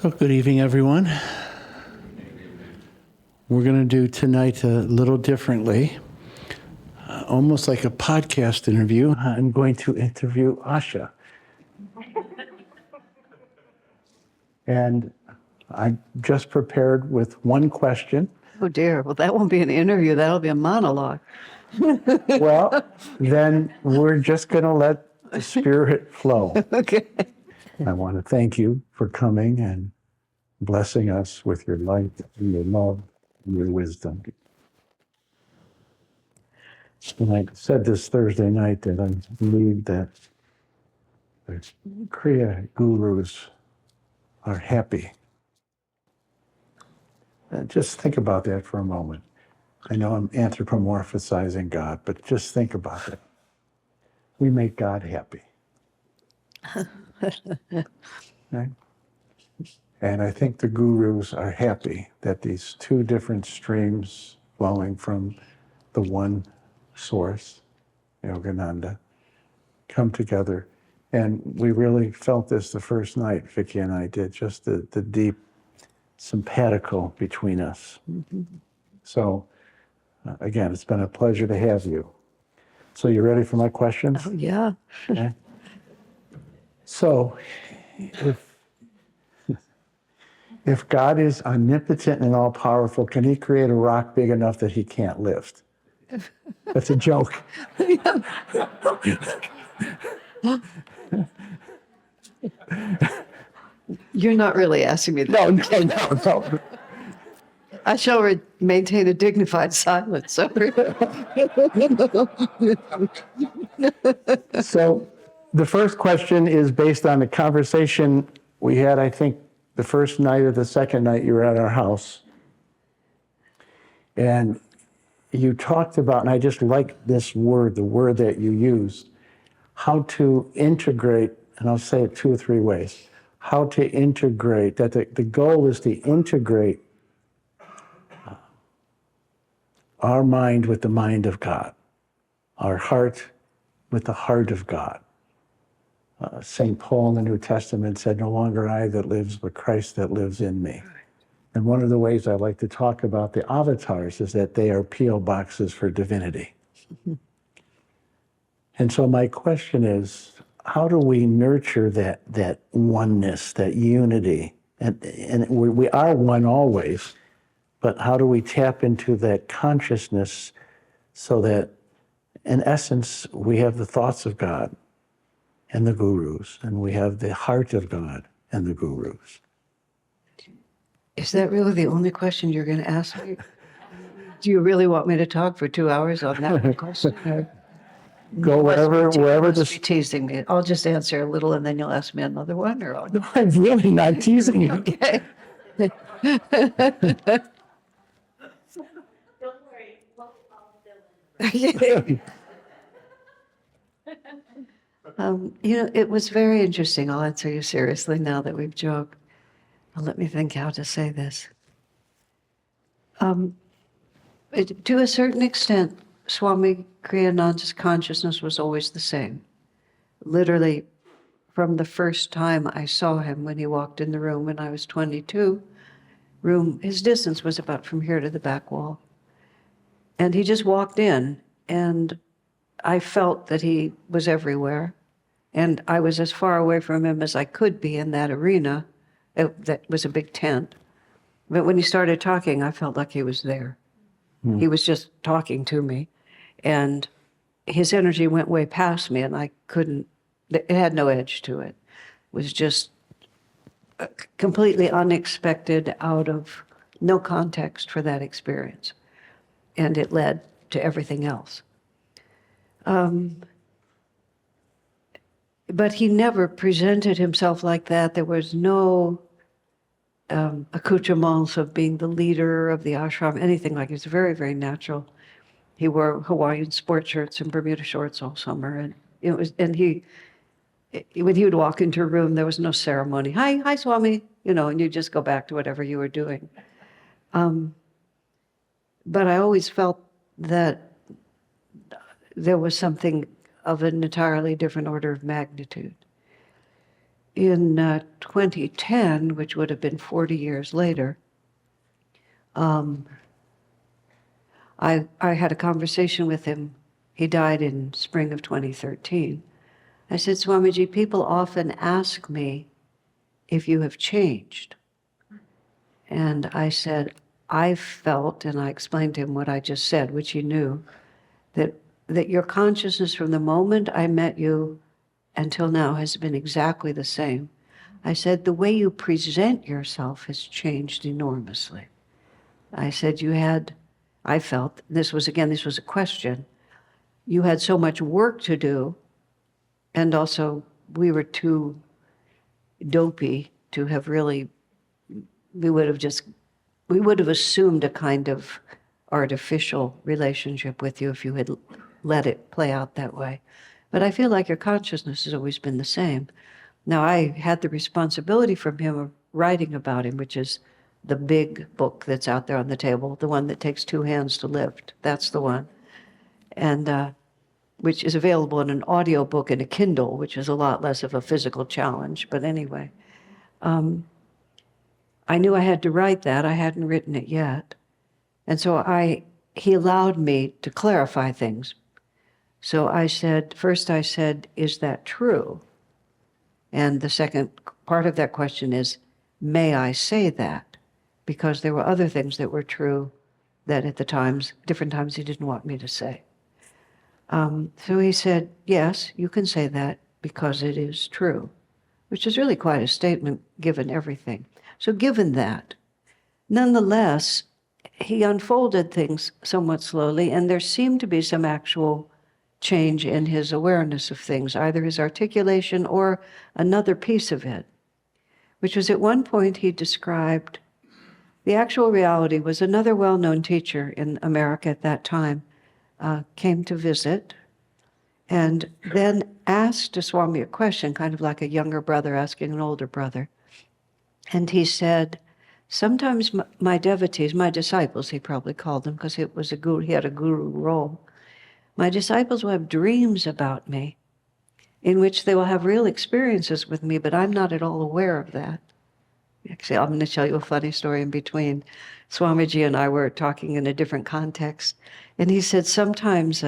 Well, good evening, everyone. We're going to do tonight a little differently, almost like a podcast interview. I'm going to interview Asha. And I just prepared with one question. Oh dear, well that won't be an interview, that'll be a monologue. Well, then we're just going to let the spirit flow. Okay. I want to thank you for coming and blessing us with your light and your love and your wisdom. And I said this Thursday night that I believe that the Kriya gurus are happy. Just think about that for a moment. I know I'm anthropomorphizing God, but just think about it. We make God happy. Right? And I think the gurus are happy that these two different streams flowing from the one source, Yogananda, come together. And we really felt this the first night, Vicky and I did, just the deep simpatico between us. Mm-hmm. So, again, it's been a pleasure to have you. So you ready for my questions? Oh, yeah. Okay. So, if God is omnipotent and all-powerful, can he create a rock big enough that he can't lift? That's a joke. You're not really asking me that. No. I shall maintain a dignified silence. Sorry. So the first question is based on the conversation we had, I think, the first night or the second night you were at our house. And you talked about, and I just like this word, the word that you used, how to integrate, and I'll say it 2 or 3 ways, how to integrate, that the goal is to integrate our mind with the mind of God, our heart with the heart of God. St. Paul in the New Testament said, "No longer I that lives, but Christ that lives in me." And one of the ways I like to talk about the avatars is that they are P.O. boxes for divinity. Mm-hmm. And so my question is, how do we nurture that oneness, that unity? And we are one always, but how do we tap into that consciousness so that, in essence, we have the thoughts of God and the gurus, and we have the heart of God and the gurus? Is that really the only question you're going to ask me? Do you really want me to talk for 2 hours on that one question? Go wherever be teasing me. I'll just answer a little and then you'll ask me another one, or No, I'm really not teasing you. Okay. Don't worry, we'll all fill in. It was very interesting. I'll answer you seriously now that we've joked. Well, let me think how to say this. To a certain extent, Swami Kriyananda's consciousness was always the same. Literally, from the first time I saw him when he walked in the room when I was 22, his distance was about from here to the back wall. And he just walked in, and I felt that he was everywhere. And I was as far away from him as I could be in that arena. That was a big tent. But when he started talking, I felt like he was there. Mm. He was just talking to me. And his energy went way past me, and I couldn't, it had no edge to it. It was just completely unexpected, out of no context for that experience. And it led to everything else. But he never presented himself like that. There was no accoutrements of being the leader of the ashram, anything like it. It was very, very natural. He wore Hawaiian sport shirts and Bermuda shorts all summer, and when he would walk into a room, there was no ceremony. Hi, Swami, and you just go back to whatever you were doing. But I always felt that there was something of an entirely different order of magnitude. in 2010, which would have been 40 years later, I had a conversation with him. He died in spring of 2013. I said, Swamiji, people often ask me if you have changed. And I said, I felt, and I explained to him what I just said, which he knew, that your consciousness from the moment I met you until now has been exactly the same. I said, the way you present yourself has changed enormously. I said, I felt, this was a question, you had so much work to do, and also we were too dopey to have really, we would have assumed a kind of artificial relationship with you if you had let it play out that way. But I feel like your consciousness has always been the same. Now, I had the responsibility from him of writing about him, which is the big book that's out there on the table, the one that takes 2 hands to lift. That's the one. And which is available in an audio book and a Kindle, which is a lot less of a physical challenge. But anyway, I knew I had to write that. I hadn't written it yet. And so he allowed me to clarify things. So first I said, is that true? And the second part of that question is, may I say that? Because there were other things that were true that at different times he didn't want me to say. So he said, yes, you can say that because it is true, which is really quite a statement given everything. So given that, nonetheless, he unfolded things somewhat slowly, and there seemed to be some actual change in his awareness of things, either his articulation or another piece of it, which was at one point he described the actual reality was another well-known teacher in America at that time came to visit and then asked Swami a question, kind of like a younger brother asking an older brother. And he said, sometimes my devotees, my disciples, he probably called them because it was he had a guru role. My disciples will have dreams about me in which they will have real experiences with me, but I'm not at all aware of that. Actually, I'm going to tell you a funny story in between. Swamiji and I were talking in a different context, and he said sometimes,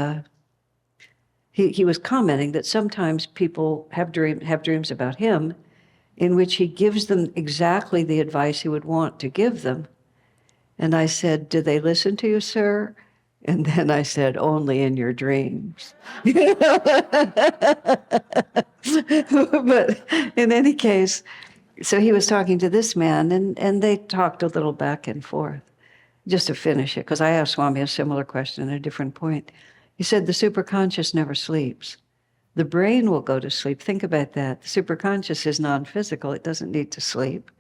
he was commenting that sometimes people have dreams about him in which he gives them exactly the advice he would want to give them. And I said, do they listen to you, sir? And then I said, only in your dreams. But in any case, so he was talking to this man, and they talked a little back and forth. Just to finish it, because I asked Swami a similar question at a different point. He said, the superconscious never sleeps. The brain will go to sleep. Think about that. The superconscious is non-physical. It doesn't need to sleep.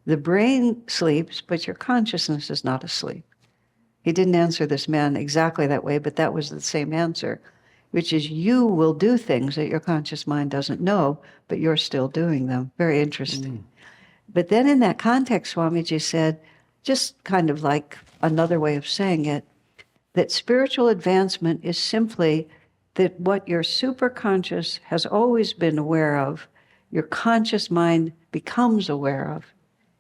The brain sleeps, but your consciousness is not asleep. He didn't answer this man exactly that way, but that was the same answer, which is you will do things that your conscious mind doesn't know, but you're still doing them. Very interesting. But then in that context, Swamiji said, just kind of like another way of saying it, that spiritual advancement is simply that what your superconscious has always been aware of, your conscious mind becomes aware of,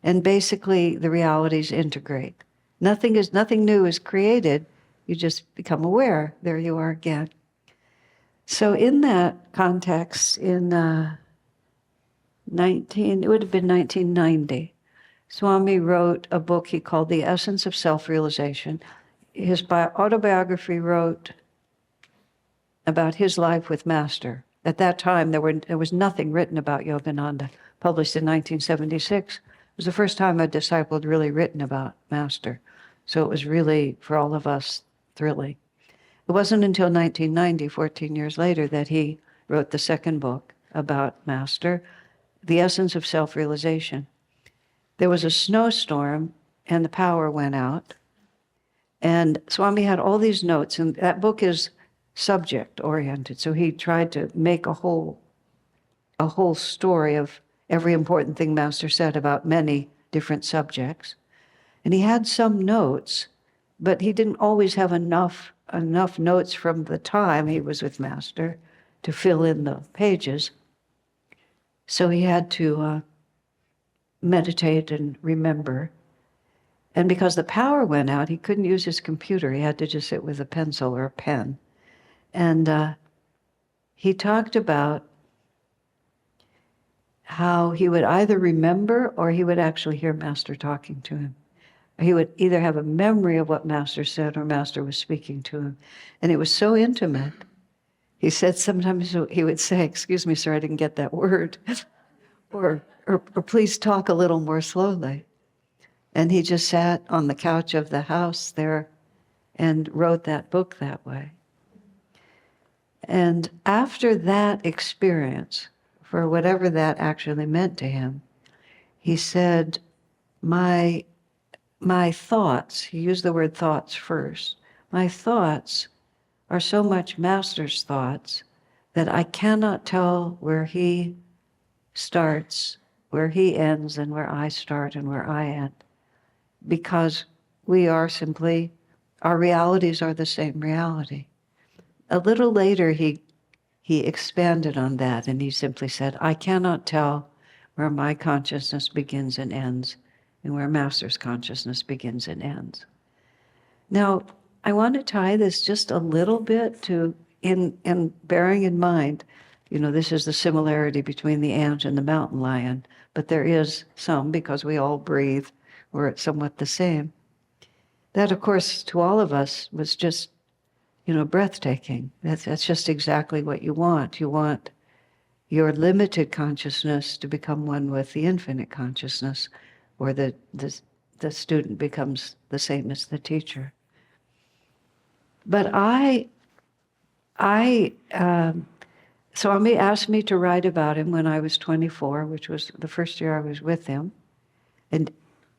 and basically the realities integrate. Nothing new is created, you just become aware. There you are again. So in that context, in it would have been 1990, Swami wrote a book he called The Essence of Self-Realization. His autobiography wrote about his life with Master. At that time, there was nothing written about Yogananda, published in 1976. It was the first time a disciple had really written about Master. So it was really, for all of us, thrilling. It wasn't until 1990, 14 years later, that he wrote the second book about Master, The Essence of Self-Realization. There was a snowstorm and the power went out. And Swami had all these notes, and that book is subject-oriented. So he tried to make a whole story of every important thing Master said about many different subjects. And he had some notes, but he didn't always have enough notes from the time he was with Master to fill in the pages. So he had to meditate and remember. And because the power went out, he couldn't use his computer. He had to just sit with a pencil or a pen. And he talked about how he would either remember or he would actually hear Master talking to him. He would either have a memory of what Master said or Master was speaking to him. And it was so intimate. He said sometimes he would say, "Excuse me, sir, I didn't get that word." or "Please talk a little more slowly." And he just sat on the couch of the house there and wrote that book that way. And after that experience, for whatever that actually meant to him, he said, my thoughts, he used the word thoughts first, my thoughts are so much Master's thoughts that I cannot tell where he starts, where he ends, and where I start and where I end. Because we are simply, our realities are the same reality. A little later, he expanded on that, and he simply said, I cannot tell where my consciousness begins and ends, and where Master's consciousness begins and ends. Now, I want to tie this just a little bit to, in bearing in mind, this is the similarity between the ant and the mountain lion, but there is some, because we all breathe, we're somewhat the same. That, of course, to all of us was just, breathtaking. That's just exactly what you want. You want your limited consciousness to become one with the infinite consciousness, where the student becomes the same as the teacher. But Swami asked me to write about him when I was 24, which was the first year I was with him. And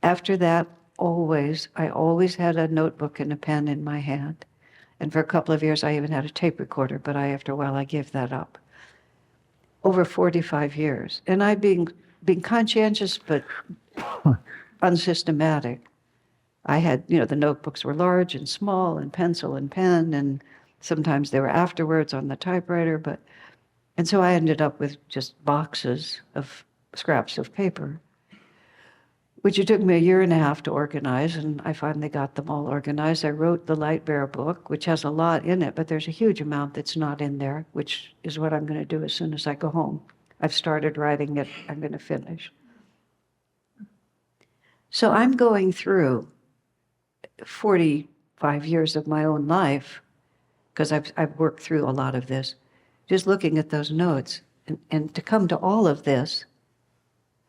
after that, I always had a notebook and a pen in my hand. And for a couple of years, I even had a tape recorder, but after a while, I gave that up. Over 45 years. And I being conscientious, but unsystematic. I had, the notebooks were large and small and pencil and pen, and sometimes they were afterwards on the typewriter, and so I ended up with just boxes of scraps of paper, which it took me a year and a half to organize, and I finally got them all organized. I wrote the Light Bearer book, which has a lot in it, but there's a huge amount that's not in there, which is what I'm going to do as soon as I go home. I've started writing it. I'm going to finish. So I'm going through 45 years of my own life, because I've worked through a lot of this, just looking at those notes. And to come to all of this,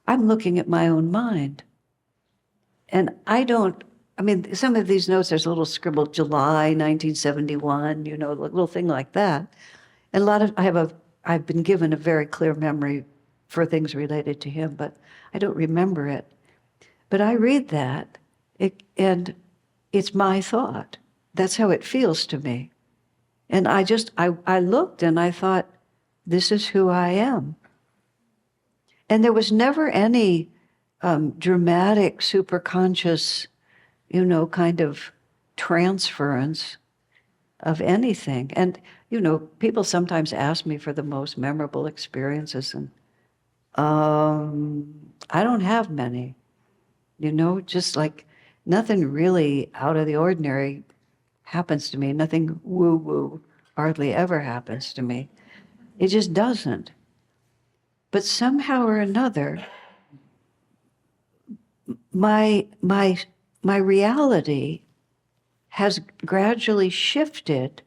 I'm looking at my own mind. And some of these notes, there's a little scribbled July 1971, a little thing like that. And I've been given a very clear memory for things related to him, but I don't remember it. But I read that, and it's my thought. That's how it feels to me. And I looked and I thought, this is who I am. And there was never any dramatic, superconscious, kind of transference of anything. And, people sometimes ask me for the most memorable experiences, and I don't have many, just like nothing really out of the ordinary happens to me. Nothing woo-woo hardly ever happens to me. It just doesn't. But somehow or another, my reality has gradually shifted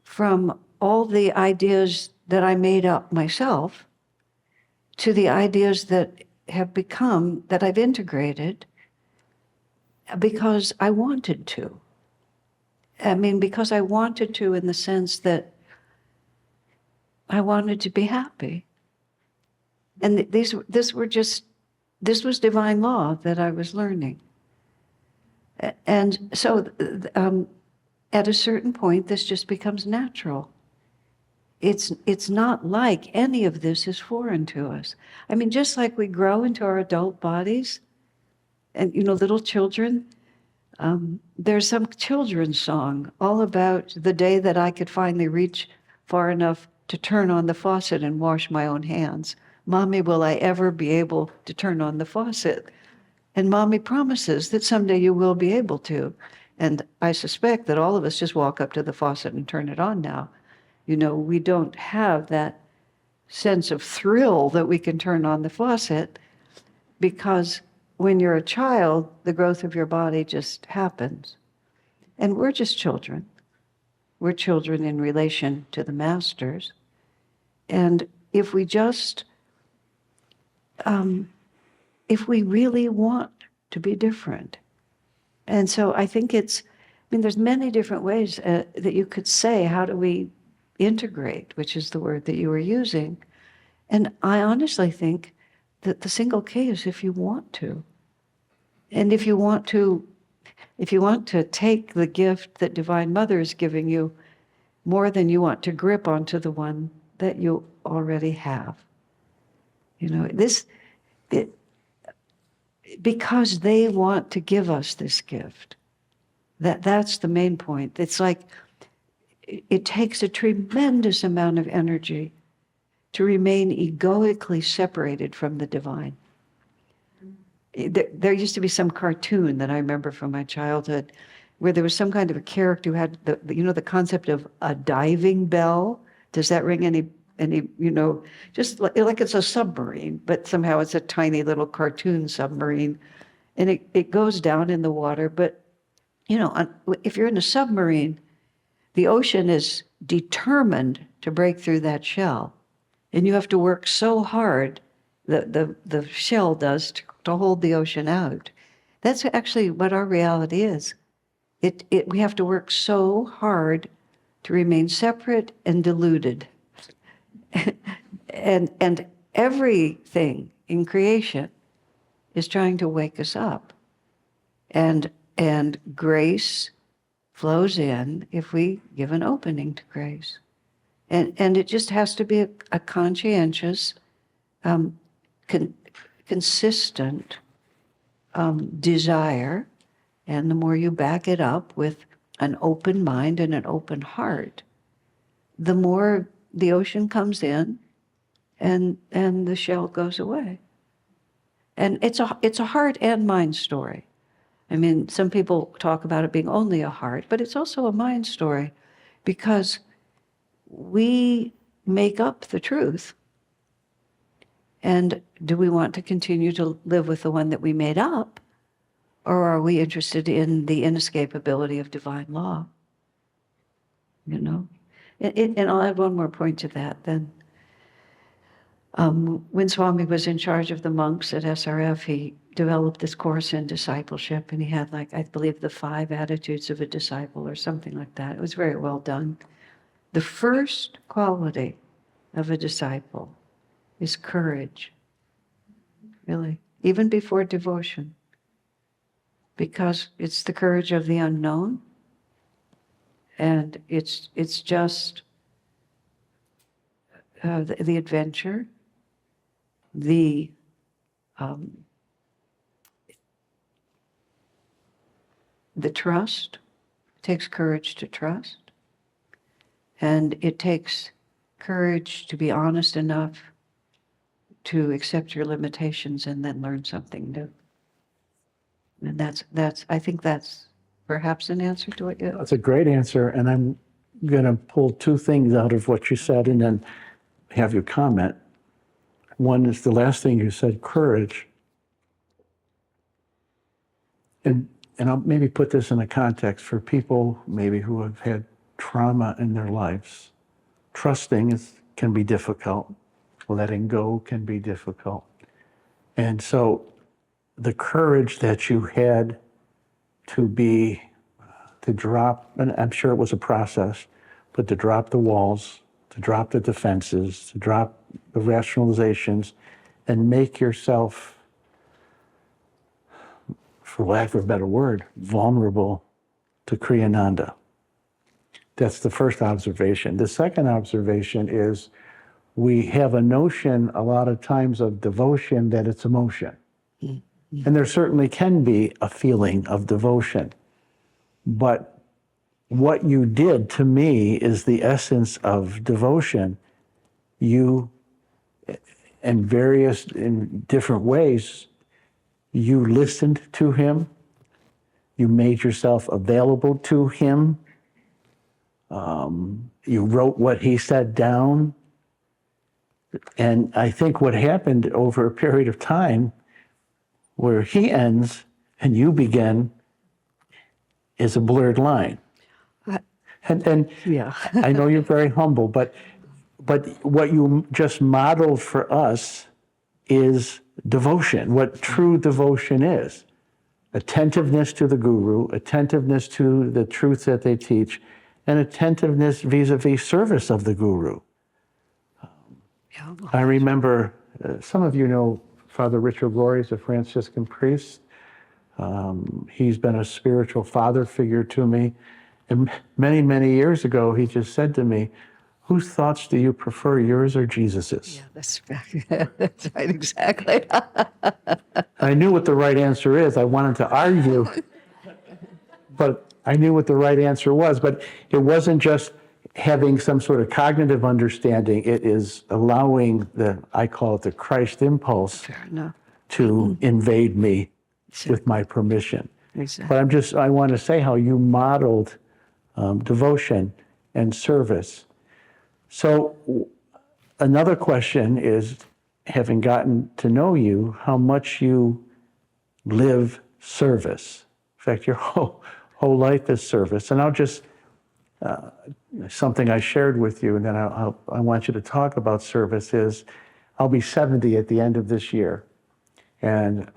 from all the ideas that I made up myself to the ideas that I've integrated because I wanted to. Because I wanted to, in the sense that I wanted to be happy. And this was divine law that I was learning. And so at a certain point, this just becomes natural. It's not like any of this is foreign to us. Just like we grow into our adult bodies, and, little children, there's some children's song all about the day that I could finally reach far enough to turn on the faucet and wash my own hands. Mommy, will I ever be able to turn on the faucet? And Mommy promises that someday you will be able to. And I suspect that all of us just walk up to the faucet and turn it on now. You know, we don't have that sense of thrill that we can turn on the faucet, because when you're a child, the growth of your body just happens. And we're just children. We're children in relation to the masters. And if we just, if we really want to be different. And so I think there's many different ways that you could say, how do we integrate, which is the word that you were using. And I honestly think that the single K is if you want to. And if you want to take the gift that Divine Mother is giving you more than you want to grip onto the one that you already have. You know, because they want to give us this gift. That's the main point. It's like it takes a tremendous amount of energy to remain egoically separated from the divine. There used to be some cartoon that I remember from my childhood where there was some kind of a character who had the concept of a diving bell. Does that ring any, just like it's a submarine, but somehow it's a tiny little cartoon submarine, and it goes down in the water. But, if you're in a submarine, the ocean is determined to break through that shell. And you have to work so hard, the shell does, to hold the ocean out. That's actually what our reality is. We have to work so hard to remain separate and deluded. and everything in creation is trying to wake us up. And grace flows in if we give an opening to grace. And it just has to be a conscientious, consistent desire. And the more you back it up with an open mind and an open heart, the more the ocean comes in and the shell goes away. And it's a heart and mind story. I mean, some people talk about it being only a heart, but it's also a mind story, because we make up the truth. And do we want to continue to live with the one that we made up? Or are we interested in the inescapability of divine law? And I'll add one more point to that then. When Swami was in charge of the monks at SRF, he developed this course in discipleship, and he had, I believe, the 5 attitudes of a disciple or something like that. It was very well done. The first quality of a disciple is courage, really, even before devotion, because it's the courage of the unknown, and it's just the adventure, the trust. It takes courage to trust. And it takes courage to be honest enough to accept your limitations and then learn something new. And I think that's perhaps an answer to it. That's a great answer, and I'm going to pull 2 things out of what you said and then have you comment. One is the last thing you said, courage. And I'll maybe put this in a context for people maybe who have had trauma in their lives. Trusting can be difficult. Letting go can be difficult. And so the courage that you had to drop, and I'm sure it was a process, but to drop the walls, to drop the defenses, to drop the rationalizations, and make yourself, for lack of a better word, vulnerable to Kriyananda. That's the first observation. The second observation is we have a notion a lot of times of devotion that it's emotion. Mm-hmm. And there certainly can be a feeling of devotion. But what you did to me is the essence of devotion. You in different ways, you listened to him, you made yourself available to him, you wrote what he said down. And I think what happened over a period of time where he ends and you begin is a blurred line. And Yeah. I know you're very humble, but what you just modeled for us is devotion, what true devotion is. Attentiveness to the guru, attentiveness to the truth that they teach, and attentiveness vis-a-vis service of the guru. Yeah. I remember, some of you know Father Richard Rory is a Franciscan priest. He's been a spiritual father figure to me. And many, many years ago, he just said to me, whose thoughts do you prefer, yours or Jesus's? Yeah, that's right, exactly. I knew what the right answer is. I wanted to argue, but I knew what the right answer was. But it wasn't just having some sort of cognitive understanding. It is allowing I call it the Christ impulse Fair enough. to invade me with my permission. Exactly. But I want to say how you modeled devotion and service. So another question is, having gotten to know you, how much you live service. In fact, your whole life is service. And I'll just, something I shared with you, and then I want you to talk about service, is I'll be 70 at the end of this year. And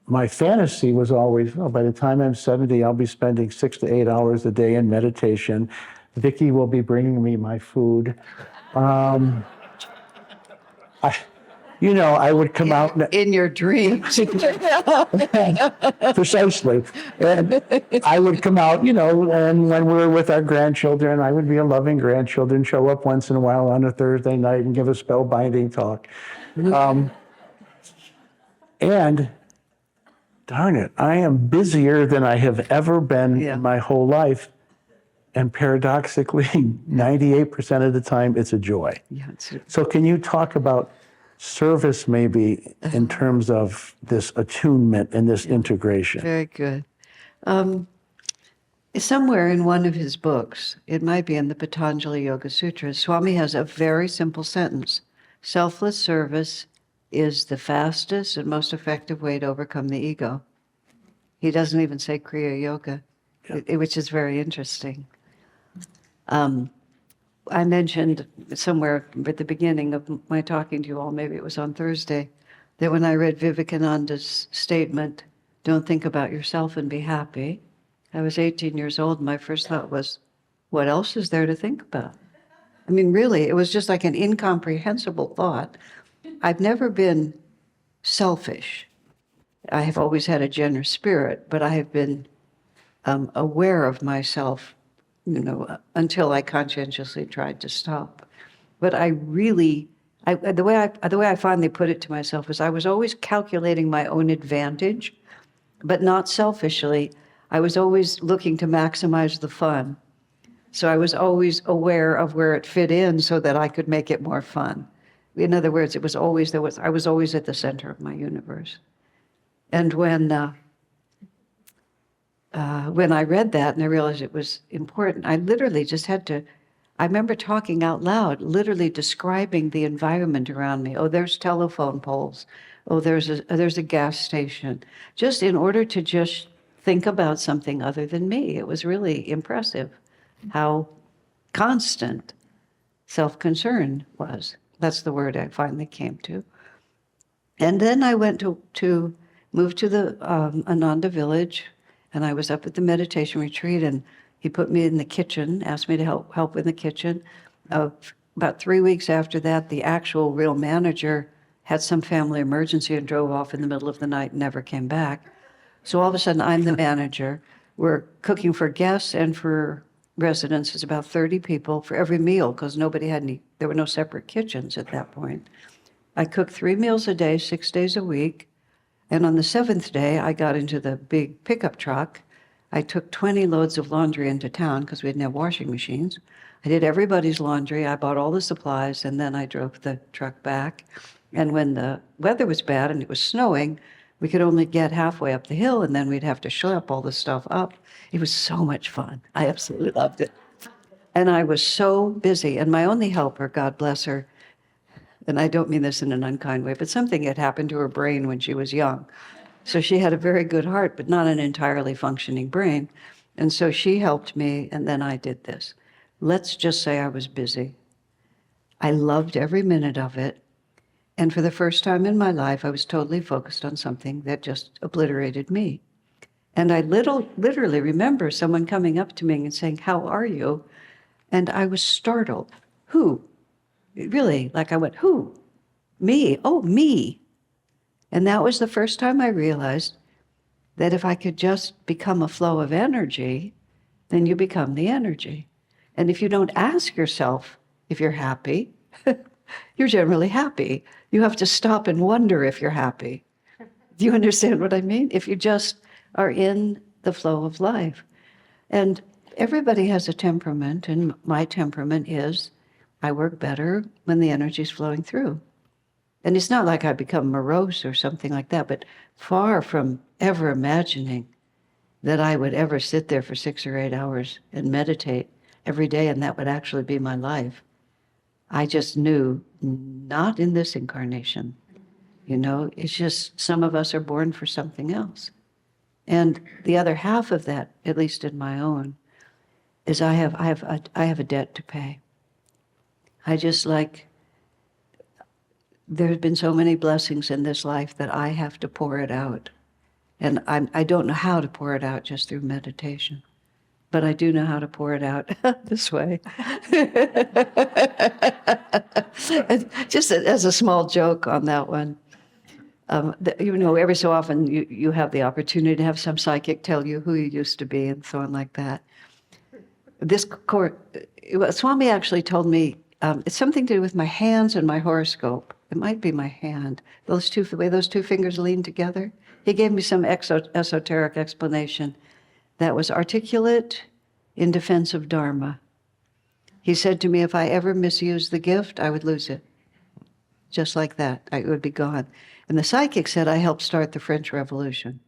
my fantasy was always, well, by the time I'm 70, I'll be spending 6 to 8 hours a day in meditation. Vicki will be bringing me my food. I would come out. In your dreams. Precisely. And I would come out, and when we were with our grandchildren, I would be a loving grandchildren, show up once in a while on a Thursday night and give a spellbinding talk. And darn it, I am busier than I have ever been in my whole life. And paradoxically, 98% of the time, it's a joy. Yeah, So can you talk about service maybe in terms of this attunement and this integration? very good. Somewhere in one of his books, it might be in the Patanjali Yoga Sutras, Swami has a very simple sentence. Selfless service is the fastest and most effective way to overcome the ego. He doesn't even say Kriya Yoga, which is very interesting. I mentioned somewhere at the beginning of my talking to you all, maybe it was on Thursday, that when I read Vivekananda's statement, don't think about yourself and be happy, I was 18 years old, and my first thought was, what else is there to think about? I mean, really, it was just like an incomprehensible thought. I've never been selfish. I have always had a generous spirit, but I have been aware of myself, until I conscientiously tried to stop. But the way I finally put it to myself is I was always calculating my own advantage, but not selfishly. I was always looking to maximize the fun. So I was always aware of where it fit in so that I could make it more fun. In other words, I was always at the center of my universe. And when I read that and I realized it was important, I literally just I remember talking out loud, literally describing the environment around me. Oh, there's telephone poles. Oh, there's a gas station. Just in order to just think about something other than me. It was really impressive how constant self-concern was. That's the word I finally came to. And then I went to move to the Ananda village, and I was up at the meditation retreat, and he put me in the kitchen, asked me to help in the kitchen. About 3 weeks after that, the actual real manager had some family emergency and drove off in the middle of the night and never came back. So all of a sudden, I'm the manager. We're cooking for guests and for residents. It's about 30 people for every meal, because there were no separate kitchens at that point. I cooked 3 meals a day, 6 days a week. And on the 7th day, I got into the big pickup truck. I took 20 loads of laundry into town because we didn't have washing machines. I did everybody's laundry. I bought all the supplies, and then I drove the truck back. And when the weather was bad and it was snowing, we could only get halfway up the hill, and then we'd have to schlep all the stuff up. It was so much fun. I absolutely loved it. And I was so busy. And my only helper, God bless her, and I don't mean this in an unkind way, but something had happened to her brain when she was young. So she had a very good heart, but not an entirely functioning brain. And so she helped me, and then I did this. Let's just say I was busy. I loved every minute of it. And for the first time in my life, I was totally focused on something that just obliterated me. And I literally remember someone coming up to me and saying, "How are you?" And I was startled. Who? Really, like I went, who? Me. Oh, me. And that was the first time I realized that if I could just become a flow of energy, then you become the energy. And if you don't ask yourself if you're happy, you're generally happy. You have to stop and wonder if you're happy. Do you understand what I mean? If you just are in the flow of life. And everybody has a temperament, and my temperament is I work better when the energy is flowing through. And it's not like I become morose or something like that, but far from ever imagining that I would ever sit there for 6 or 8 hours and meditate every day and that would actually be my life. I just knew not in this incarnation. You know, it's just some of us are born for something else. And the other half of that, at least in my own, is I have a debt to pay. I just like, there's been so many blessings in this life that I have to pour it out. And I don't know how to pour it out just through meditation, but I do know how to pour it out this way. Just as a small joke on that one. You know, every so often you have the opportunity to have some psychic tell you who you used to be and so on like that. This court, Swami actually told me it's something to do with my hands and my horoscope. It might be my hand. The way those two fingers lean together. He gave me some esoteric explanation that was articulate in defense of Dharma. He said to me, if I ever misused the gift, I would lose it. Just like that, it would be gone. And the psychic said I helped start the French Revolution.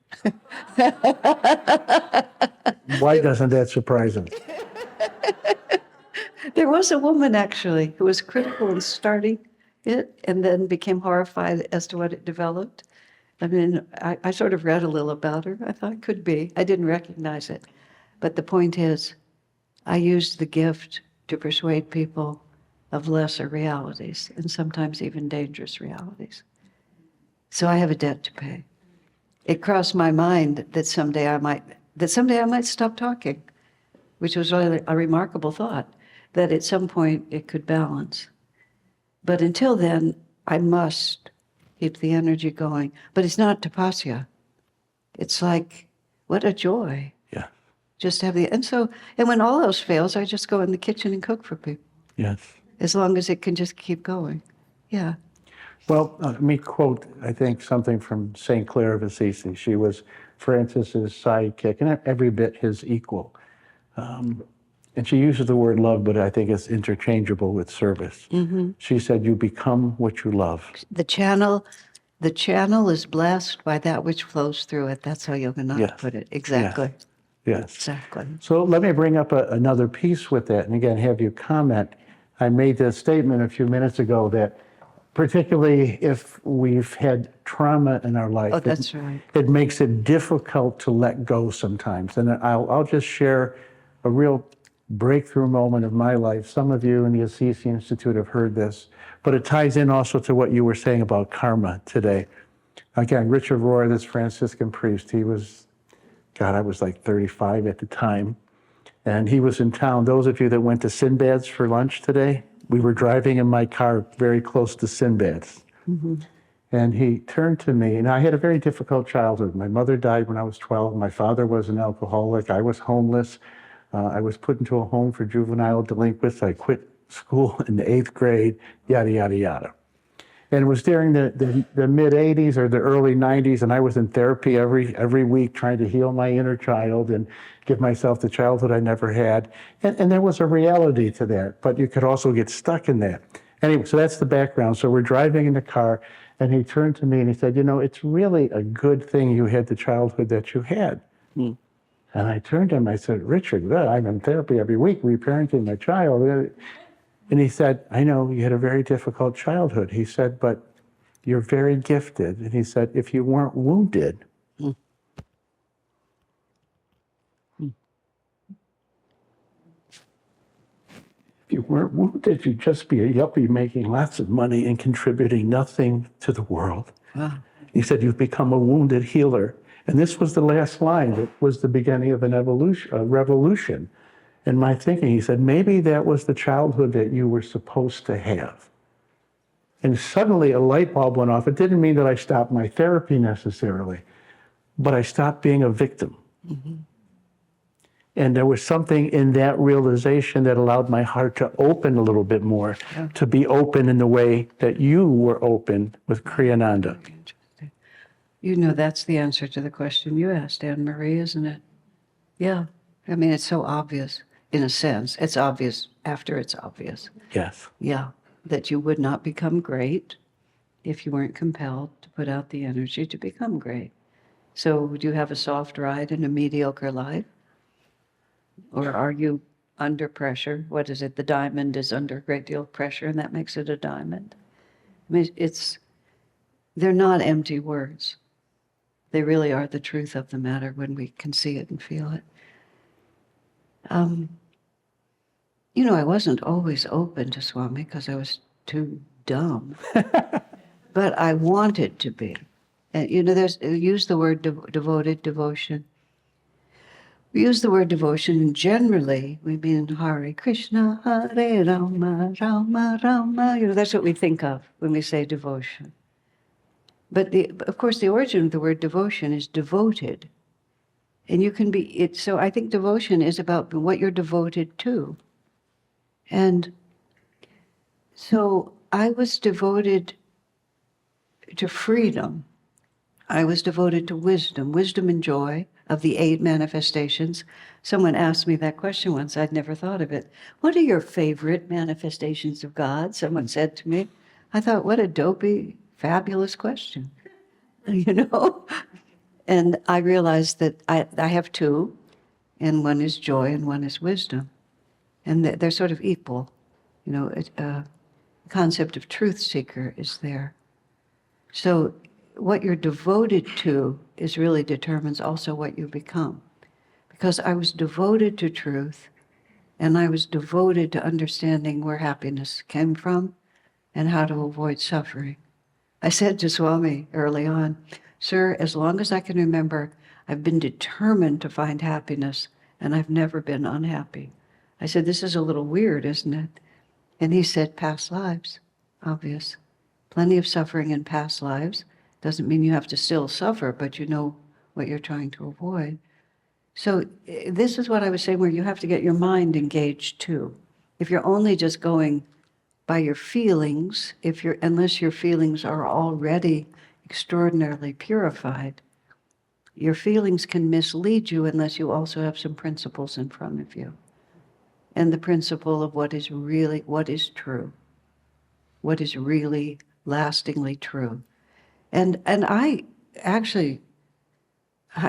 Why doesn't that surprise him? There was a woman, actually, who was critical in starting it and then became horrified as to what it developed. I mean, I sort of read a little about her. I thought it could be. I didn't recognize it. But the point is, I used the gift to persuade people of lesser realities and sometimes even dangerous realities. So I have a debt to pay. It crossed my mind that someday I might stop talking, which was really a remarkable thought, that at some point it could balance. But until then, I must keep the energy going. But it's not tapasya. It's like, what a joy. Yeah. Just to have and when all else fails, I just go in the kitchen and cook for people. Yes. As long as it can just keep going. Yeah. Well, let me quote, I think, something from St. Clare of Assisi. She was Francis's sidekick, and every bit his equal. And she uses the word love, but I think it's interchangeable with service. Mm-hmm. She said, you become what you love. The channel is blessed by that which flows through it. That's how Yogananda put it. Exactly. Yes. Exactly. So let me bring up another piece with that, and again, have you comment. I made the statement a few minutes ago that particularly if we've had trauma in our life, that's right. It makes it difficult to let go sometimes. And I'll just share a real breakthrough moment of my life. Some of you in the Assisi Institute have heard this, but it ties in also to what you were saying about karma today. Again, Richard Rohr, this Franciscan priest, he was, I was like 35 at the time, and he was in town. Those of you that went to Sinbad's for lunch today, we were driving in my car very close to Sinbad's. Mm-hmm. And he turned to me, and I had a very difficult childhood. My mother died when I was 12. My father was an alcoholic. I was homeless. I was put into a home for juvenile delinquents. I quit school in the 8th grade, yada, yada, yada. And it was during the mid-'80s or the early '90s, and I was in therapy every week trying to heal my inner child and give myself the childhood I never had. And there was a reality to that, but you could also get stuck in that. Anyway, so that's the background. So we're driving in the car, and he turned to me and he said, it's really a good thing you had the childhood that you had. And I turned to him, I said, Richard, I'm in therapy every week, reparenting my child. And he said, I know you had a very difficult childhood. He said, but you're very gifted. And he said, if you weren't wounded, if you weren't wounded, you'd just be a yuppie making lots of money and contributing nothing to the world. Wow. He said, you've become a wounded healer. And this was the last line. It was the beginning of an evolution, a revolution in my thinking. He said, maybe that was the childhood that you were supposed to have. And suddenly a light bulb went off. It didn't mean that I stopped my therapy necessarily, but I stopped being a victim. Mm-hmm. And there was something in that realization that allowed my heart to open a little bit more, to be open in the way that you were open with Kriyananda. Interesting. That's the answer to the question you asked, Anne-Marie, isn't it? Yeah. I mean, it's so obvious, in a sense. It's obvious after it's obvious. Yes. Yeah. That you would not become great if you weren't compelled to put out the energy to become great. So would you have a soft ride in a mediocre life? Or are you under pressure? What is it? The diamond is under a great deal of pressure, and that makes it a diamond. I mean, they're not empty words. They really are the truth of the matter when we can see it and feel it. I wasn't always open to Swami because I was too dumb. But I wanted to be. And, use the word devoted, devotion. We use the word devotion, and generally we mean Hare Krishna, Hare Rama, Rama Rama. That's what we think of when we say devotion. But of course, the origin of the word devotion is devoted. And you can be, so I think devotion is about what you're devoted to. And so I was devoted to freedom. I was devoted to wisdom and joy of the 8 manifestations. Someone asked me that question once. I'd never thought of it. What are your favorite manifestations of God? Someone said to me. I thought, what a dopey, fabulous question, And I realized that I have 2, and one is joy and one is wisdom. And they're sort of equal. The concept of truth seeker is there. So what you're devoted to really determines also what you become. Because I was devoted to truth, and I was devoted to understanding where happiness came from and how to avoid suffering. I said to Swami early on, Sir, as long as I can remember, I've been determined to find happiness, and I've never been unhappy. I said, this is a little weird, isn't it? And he said, past lives, obvious. Plenty of suffering in past lives. Doesn't mean you have to still suffer, but you know what you're trying to avoid. So this is what I was saying, where you have to get your mind engaged too. If you're only just going by your feelings, unless your feelings are already extraordinarily purified, your feelings can mislead you unless you also have some principles in front of you. And the principle of what is true, what is really lastingly true. And I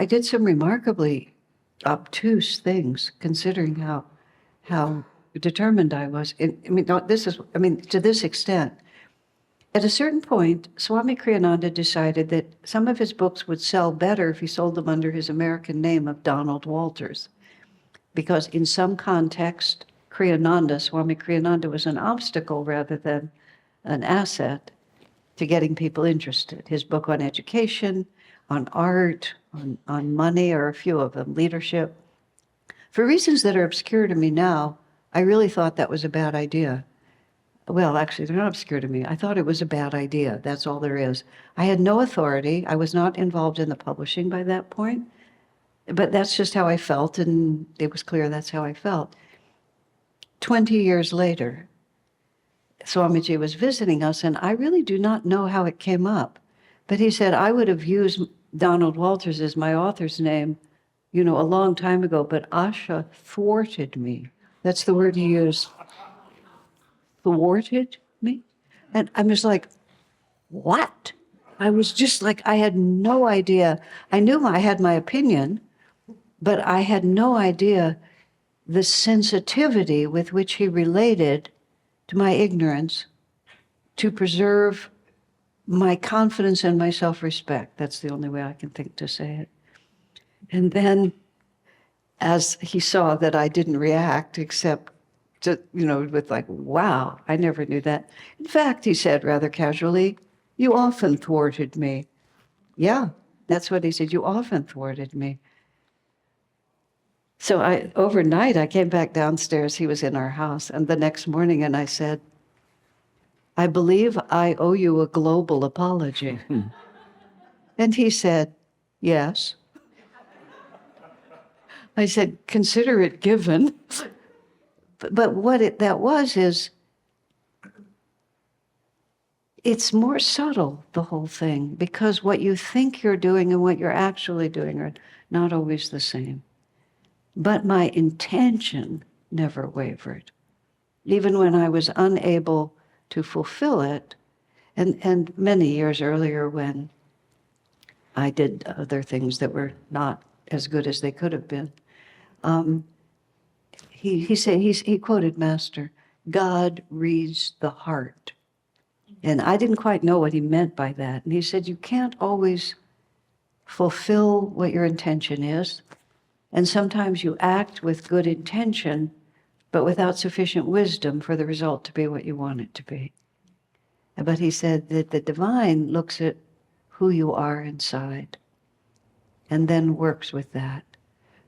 did some remarkably obtuse things, considering how determined I was. To this extent. At a certain point, Swami Kriyananda decided that some of his books would sell better if he sold them under his American name of Donald Walters. Because in some context, Swami Kriyananda was an obstacle rather than an asset to getting people interested. His book on education, on art, on money are a few of them, leadership. For reasons that are obscure to me now, I really thought that was a bad idea. Well, actually, they're not obscure to me. I thought it was a bad idea. That's all there is. I had no authority. I was not involved in the publishing by that point. But that's just how I felt, and it was clear that's how I felt. 20 years later, Swamiji was visiting us, and I really do not know how it came up. But he said, I would have used Donald Walters as my author's name, a long time ago, but Asha thwarted me. That's the word he used. Thwarted me? And I'm just like, what? I was just like, I had no idea. I knew I had my opinion, but I had no idea the sensitivity with which he related to my ignorance to preserve my confidence and my self-respect. That's the only way I can think to say it. And then as he saw that I didn't react except to, with like, wow, I never knew that. In fact, he said rather casually, you often thwarted me. Yeah, that's what he said. You often thwarted me. So overnight, I came back downstairs. He was in our house. And the next morning, and I said, I believe I owe you a global apology. And he said, yes. I said, consider it given. But what that was is, it's more subtle, the whole thing, because what you think you're doing and what you're actually doing are not always the same. But my intention never wavered, even when I was unable to fulfill it. And many years earlier, when I did other things that were not as good as they could have been, he quoted Master, God reads the heart. And I didn't quite know what he meant by that. And he said, you can't always fulfill what your intention is. And sometimes you act with good intention, but without sufficient wisdom for the result to be what you want it to be. But he said that the divine looks at who you are inside and then works with that.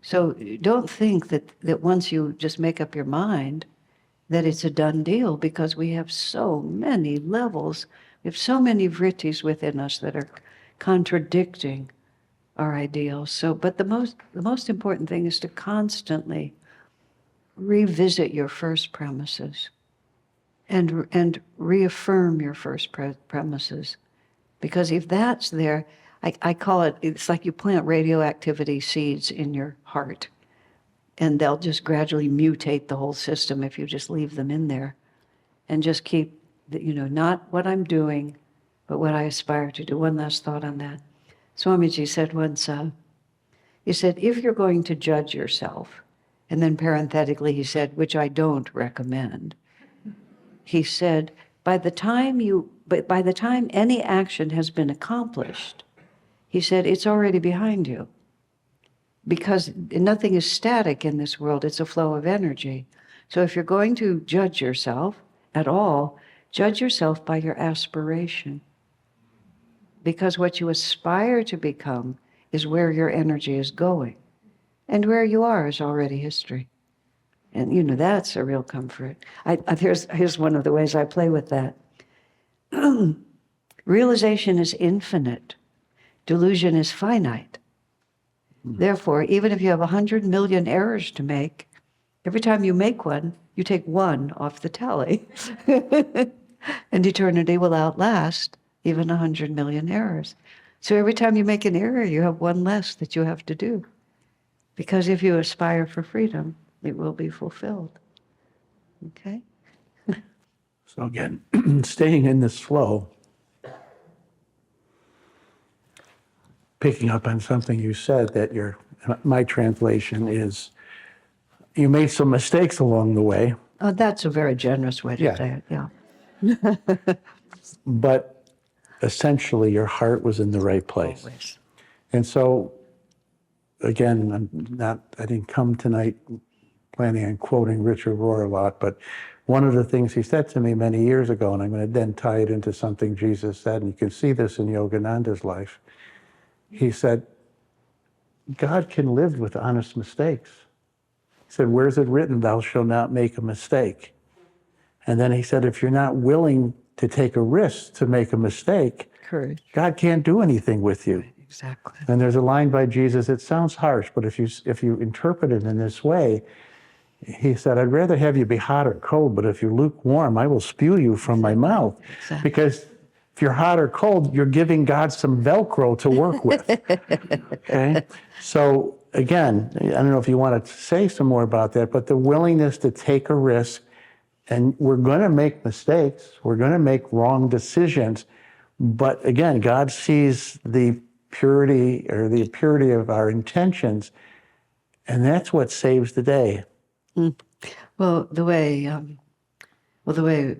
So don't think that once you just make up your mind that it's a done deal, because we have so many levels, we have so many vrittis within us that are contradicting our ideals. So, but the most important thing is to constantly revisit your first premises and reaffirm your first premises. Because if that's there, I call it's like you plant radioactivity seeds in your heart, and they'll just gradually mutate the whole system if you just leave them in there and just keep, not what I'm doing, but what I aspire to do. One last thought on that. Swamiji said once, he said, if you're going to judge yourself, and then parenthetically he said, which I don't recommend, he said, by the time any action has been accomplished, he said, it's already behind you. Because nothing is static in this world, it's a flow of energy. So if you're going to judge yourself at all, judge yourself by your aspiration. Because what you aspire to become is where your energy is going. And where you are is already history. And that's a real comfort. Here's one of the ways I play with that. Realization is infinite. Delusion is finite. Therefore, even if you have 100 million errors to make, every time you make one, you take one off the tally. And eternity will outlast even 100 million errors. So every time you make an error, you have one less that you have to do. Because if you aspire for freedom, it will be fulfilled. Okay? So again, staying in this flow, picking up on something you said, that my translation is, you made some mistakes along the way. Oh, that's a very generous way to say it, yeah. But essentially your heart was in the right place. Always. And so, again, I didn't come tonight planning on quoting Richard Rohr a lot, but one of the things he said to me many years ago, and I'm going to then tie it into something Jesus said, and you can see this in Yogananda's life. He said, God can live with honest mistakes. He said, where's it written, thou shalt not make a mistake? And then he said, if you're not willing to take a risk to make a mistake, Courage. God can't do anything with you. Exactly. And there's a line by Jesus, it sounds harsh, but if you interpret it in this way, he said, I'd rather have you be hot or cold, but if you're lukewarm, I will spew you from my mouth. Exactly. Because if you're hot or cold, you're giving God some Velcro to work with. Okay? So again, I don't know if you want to say some more about that, but the willingness to take a risk And we're going to make mistakes. We're going to make wrong decisions. But again, God sees the purity of our intentions, and that's what saves the day. Well, the way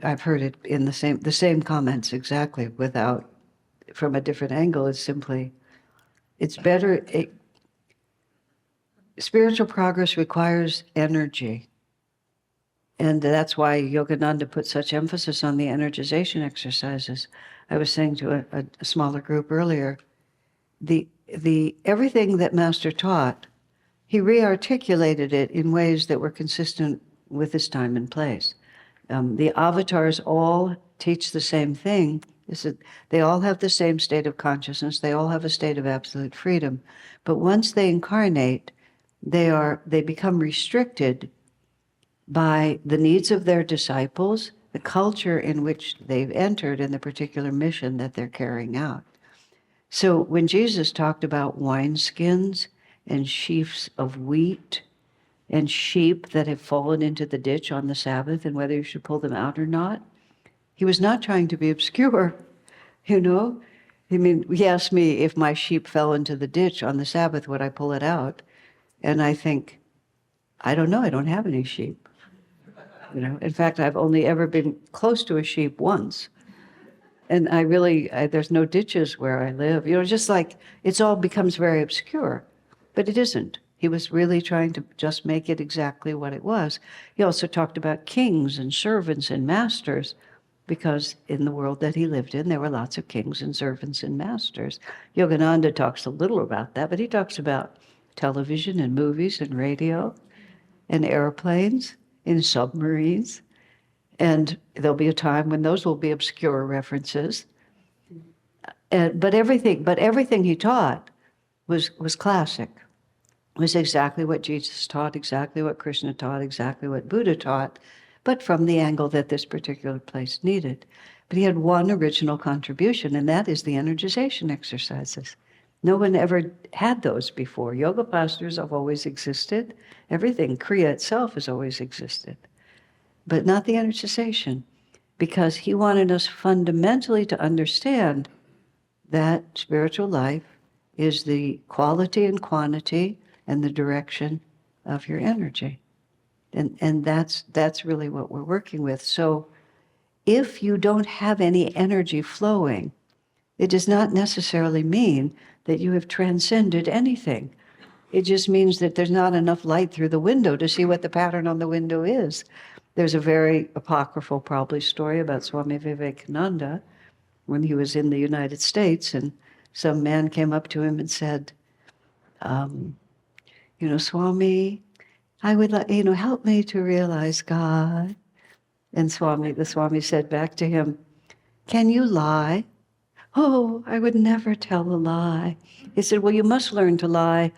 I've heard it in the same comments exactly, without from a different angle, is simply, it's better. Spiritual progress requires energy. And that's why Yogananda put such emphasis on the energization exercises. I was saying to a smaller group earlier, the everything that Master taught, he re-articulated it in ways that were consistent with his time and place. The avatars all teach the same thing. They all have the same state of consciousness. They all have a state of absolute freedom. But once they incarnate, they become restricted by the needs of their disciples, the culture in which they've entered, and the particular mission that they're carrying out. So when Jesus talked about wineskins and sheaves of wheat and sheep that have fallen into the ditch on the Sabbath and whether you should pull them out or not, he was not trying to be obscure, you know? I mean, he asked me if my sheep fell into the ditch on the Sabbath, would I pull it out? And I think, I don't know, I don't have any sheep. You know, in fact, I've only ever been close to a sheep once. And there's no ditches where I live. You know, just like it's all becomes very obscure, but it isn't. He was really trying to just make it exactly what it was. He also talked about kings and servants and masters, because in the world that he lived in, there were lots of kings and servants and masters. Yogananda talks a little about that, but he talks about television and movies and radio and airplanes and submarines. And there'll be a time when those will be obscure references. But everything he taught was classic. Was exactly what Jesus taught, exactly what Krishna taught, exactly what Buddha taught, but from the angle that this particular place needed. But he had one original contribution, and that is the energization exercises. No one ever had those before. Yoga postures have always existed. Everything, Kriya itself, has always existed. But not the energization, because he wanted us fundamentally to understand that spiritual life is the quality and quantity and the direction of your energy. And that's really what we're working with. So if you don't have any energy flowing, it does not necessarily mean that you have transcended anything. It just means that there's not enough light through the window to see what the pattern on the window is. There's a very apocryphal, probably, story about Swami Vivekananda when he was in the United States, and some man came up to him and said, Swami, I would like, help me to realize God. And the Swami said back to him, can you lie? Oh, I would never tell a lie. He said, well, you must learn to lie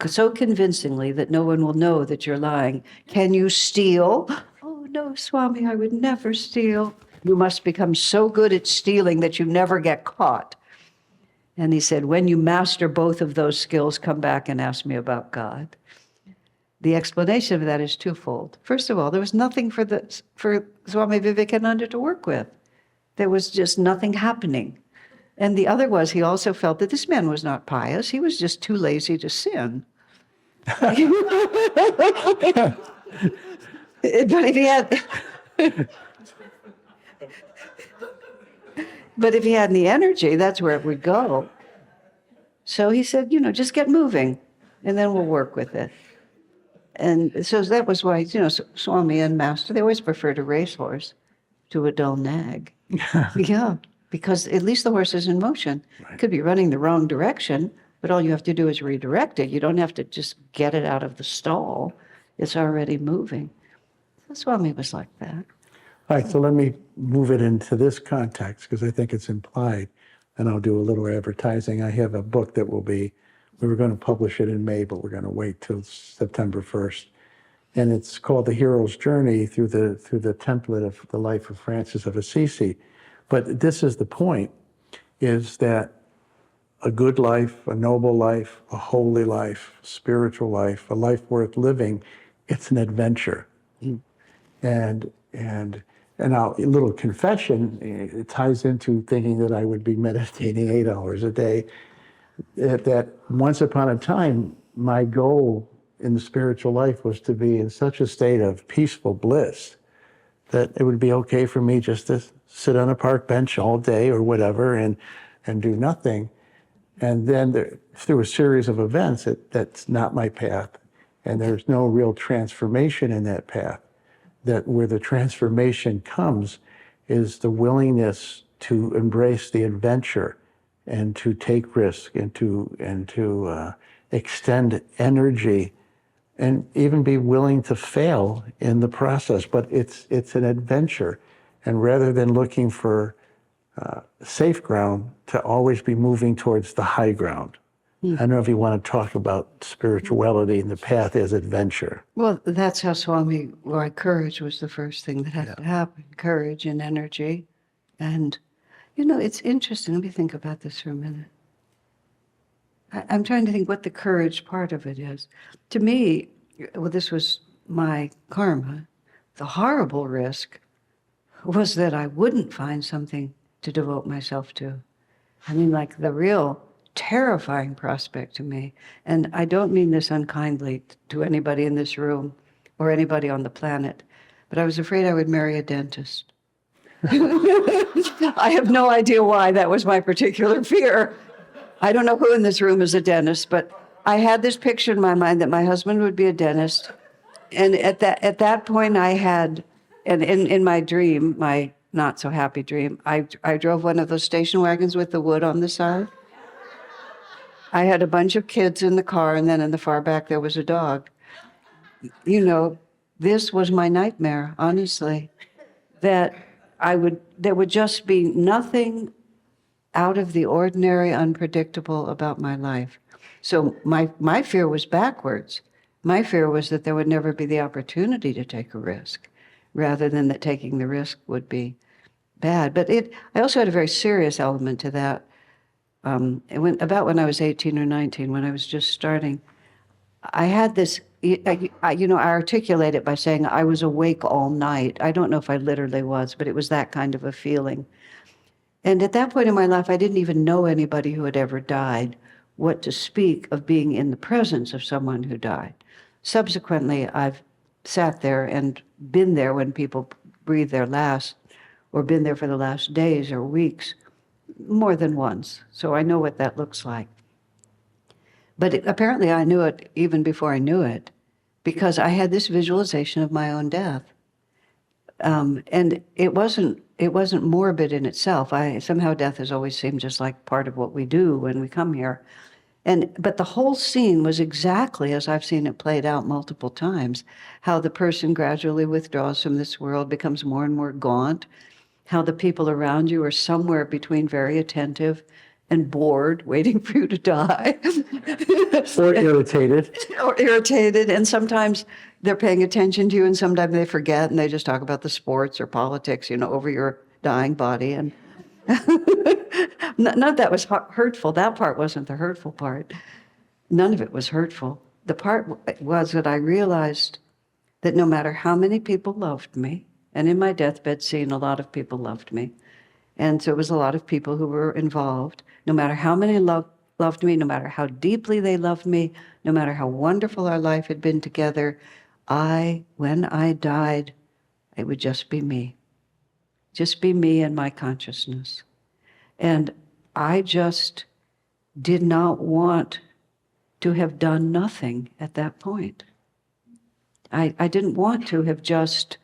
so convincingly that no one will know that you're lying. Can you steal? Oh, no, Swami, I would never steal. You must become so good at stealing that you never get caught. And he said, when you master both of those skills, come back and ask me about God. The explanation of that is twofold. First of all, there was nothing for Swami Vivekananda to work with. There was just nothing happening. And the other was, he also felt that this man was not pious. He was just too lazy to sin. But if he had any energy, that's where it would go. So he said, just get moving, and then we'll work with it. And so that was why, Swami and Master, they always preferred a racehorse to a dull nag. Yeah, because at least the horse is in motion. Right. It could be running the wrong direction, but all you have to do is redirect it. You don't have to just get it out of the stall. It's already moving. So Swami was like that. All right, so let me move it into this context, because I think it's implied, and I'll do a little advertising. I have a book that we were going to publish it in May, but we're going to wait till September 1st. And it's called The Hero's Journey through the template of the life of Francis of Assisi. But this is the point, is that a good life, a noble life, a holy life, spiritual life, a life worth living, it's an adventure. And And now a little confession, it ties into thinking that I would be meditating 8 hours a day. That once upon a time, my goal in the spiritual life was to be in such a state of peaceful bliss that it would be okay for me just to sit on a park bench all day or whatever and do nothing. And then through a series of events, that's not my path. And there's no real transformation in that path. That where the transformation comes is the willingness to embrace the adventure and to take risk and to extend energy and even be willing to fail in the process. But it's an adventure. And rather than looking for safe ground, to always be moving towards the high ground. I don't know if you want to talk about spirituality and the path as adventure. Well, that's how Swami, why courage was the first thing that had to happen. Courage and energy. And, it's interesting. Let me think about this for a minute. I'm trying to think what the courage part of it is. To me, well, this was my karma. The horrible risk was that I wouldn't find something to devote myself to. I mean, like the real terrifying prospect to me. And I don't mean this unkindly to anybody in this room or anybody on the planet, but I was afraid I would marry a dentist. I have no idea why that was my particular fear. I don't know who in this room is a dentist, but I had this picture in my mind that my husband would be a dentist. And at that point I had, and in my dream, my not so happy dream, I drove one of those station wagons with the wood on the side. I had a bunch of kids in the car, and then in the far back there was a dog. This was my nightmare, honestly, that there would just be nothing out of the ordinary, unpredictable about my life. So my fear was backwards. My fear was that there would never be the opportunity to take a risk, rather than that taking the risk would be bad. But I also had a very serious element to that. About when I was 18 or 19, when I was just starting, I had this, I articulate it by saying I was awake all night. I don't know if I literally was, but it was that kind of a feeling. And at that point in my life, I didn't even know anybody who had ever died, what to speak of being in the presence of someone who died. Subsequently, I've sat there and been there when people breathe their last, or been there for the last days or weeks, more than once. So I know what that looks like. But apparently I knew it even before I knew it, because I had this visualization of my own death. And it wasn't morbid in itself. Somehow death has always seemed just like part of what we do when we come here. But the whole scene was exactly as I've seen it played out multiple times, how the person gradually withdraws from this world, becomes more and more gaunt, how the people around you are somewhere between very attentive and bored, waiting for you to die. Or irritated. Or irritated, and sometimes they're paying attention to you, and sometimes they forget, and they just talk about the sports or politics, over your dying body. And none of that was hurtful. That part wasn't the hurtful part. None of it was hurtful. The part was that I realized that no matter how many people loved me, and in my deathbed scene, a lot of people loved me. And so it was a lot of people who were involved. No matter how many loved me, no matter how deeply they loved me, no matter how wonderful our life had been together, when I died, it would just be me. Just be me and my consciousness. And I just did not want to have done nothing at that point. I didn't want to have just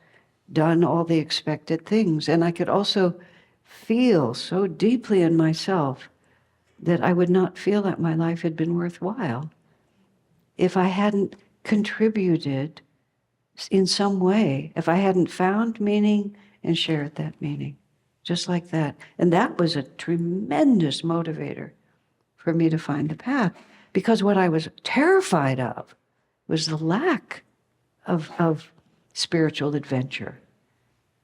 done all the expected things. And I could also feel so deeply in myself that I would not feel that my life had been worthwhile if I hadn't contributed in some way, if I hadn't found meaning and shared that meaning, just like that. And that was a tremendous motivator for me to find the path, because what I was terrified of was the lack of spiritual adventure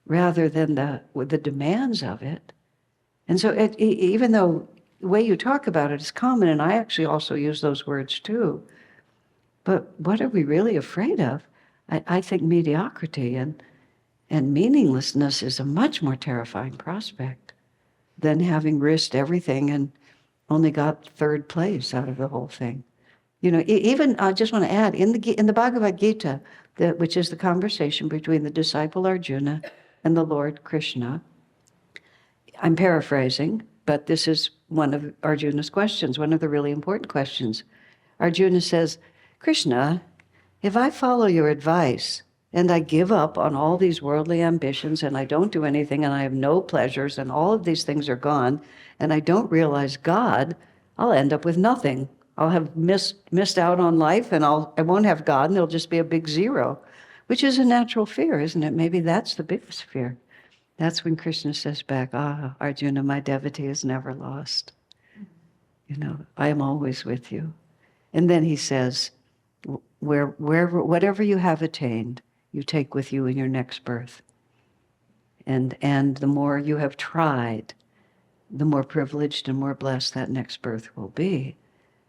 rather than the demands of it. And so even though the way you talk about it is common, and I actually also use those words too, but what are we really afraid of? I think mediocrity. And And meaninglessness is a much more terrifying prospect than having risked everything and only got third place out of the whole thing. Even I just want to add in the Bhagavad Gita, which is the conversation between the disciple Arjuna and the Lord Krishna. I'm paraphrasing, but this is one of Arjuna's questions, one of the really important questions. Arjuna says, Krishna, if I follow your advice and I give up on all these worldly ambitions and I don't do anything and I have no pleasures and all of these things are gone and I don't realize God, I'll end up with nothing. I'll have missed out on life and I won't have God and it'll just be a big zero, which is a natural fear, isn't it? Maybe that's the biggest fear. That's when Krishna says back, Arjuna, my devotee is never lost. I am always with you. And then he says, whatever you have attained, you take with you in your next birth. And the more you have tried, the more privileged and more blessed that next birth will be.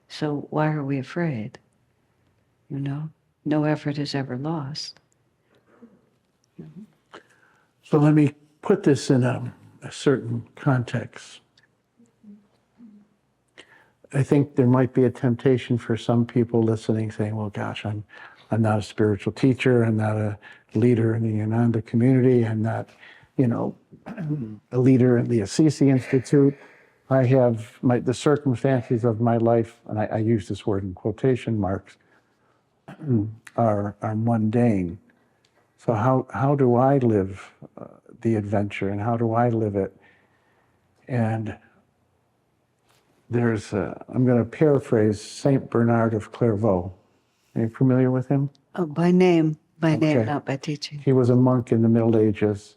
So why are we afraid? No effort is ever lost. So let me put this in a certain context. I think there might be a temptation for some people listening saying, well, gosh, I'm not a spiritual teacher. I'm not a leader in the Ananda community. I'm not, a leader in the Assisi Institute. I have the circumstances of my life, and I use this word in quotation marks, are mundane. So how do I live the adventure, and how do I live it? And I'm going to paraphrase Saint Bernard of Clairvaux. Are you familiar with him? Oh, by name, Okay. not by teaching. He was a monk in the Middle Ages,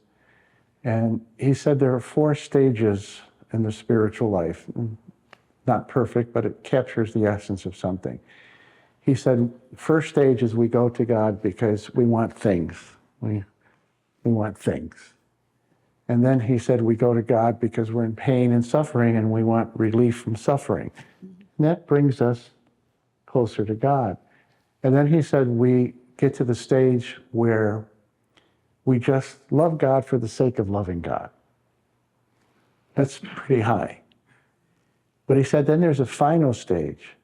and he said there are 4 stages in the spiritual life. Not perfect, but it captures the essence of something. He said, first stage is we go to God because we want things. We want things. And then he said, we go to God because we're in pain and suffering and we want relief from suffering. And that brings us closer to God. And then he said, we get to the stage where we just love God for the sake of loving God. That's pretty high. But he said, then there's a final stage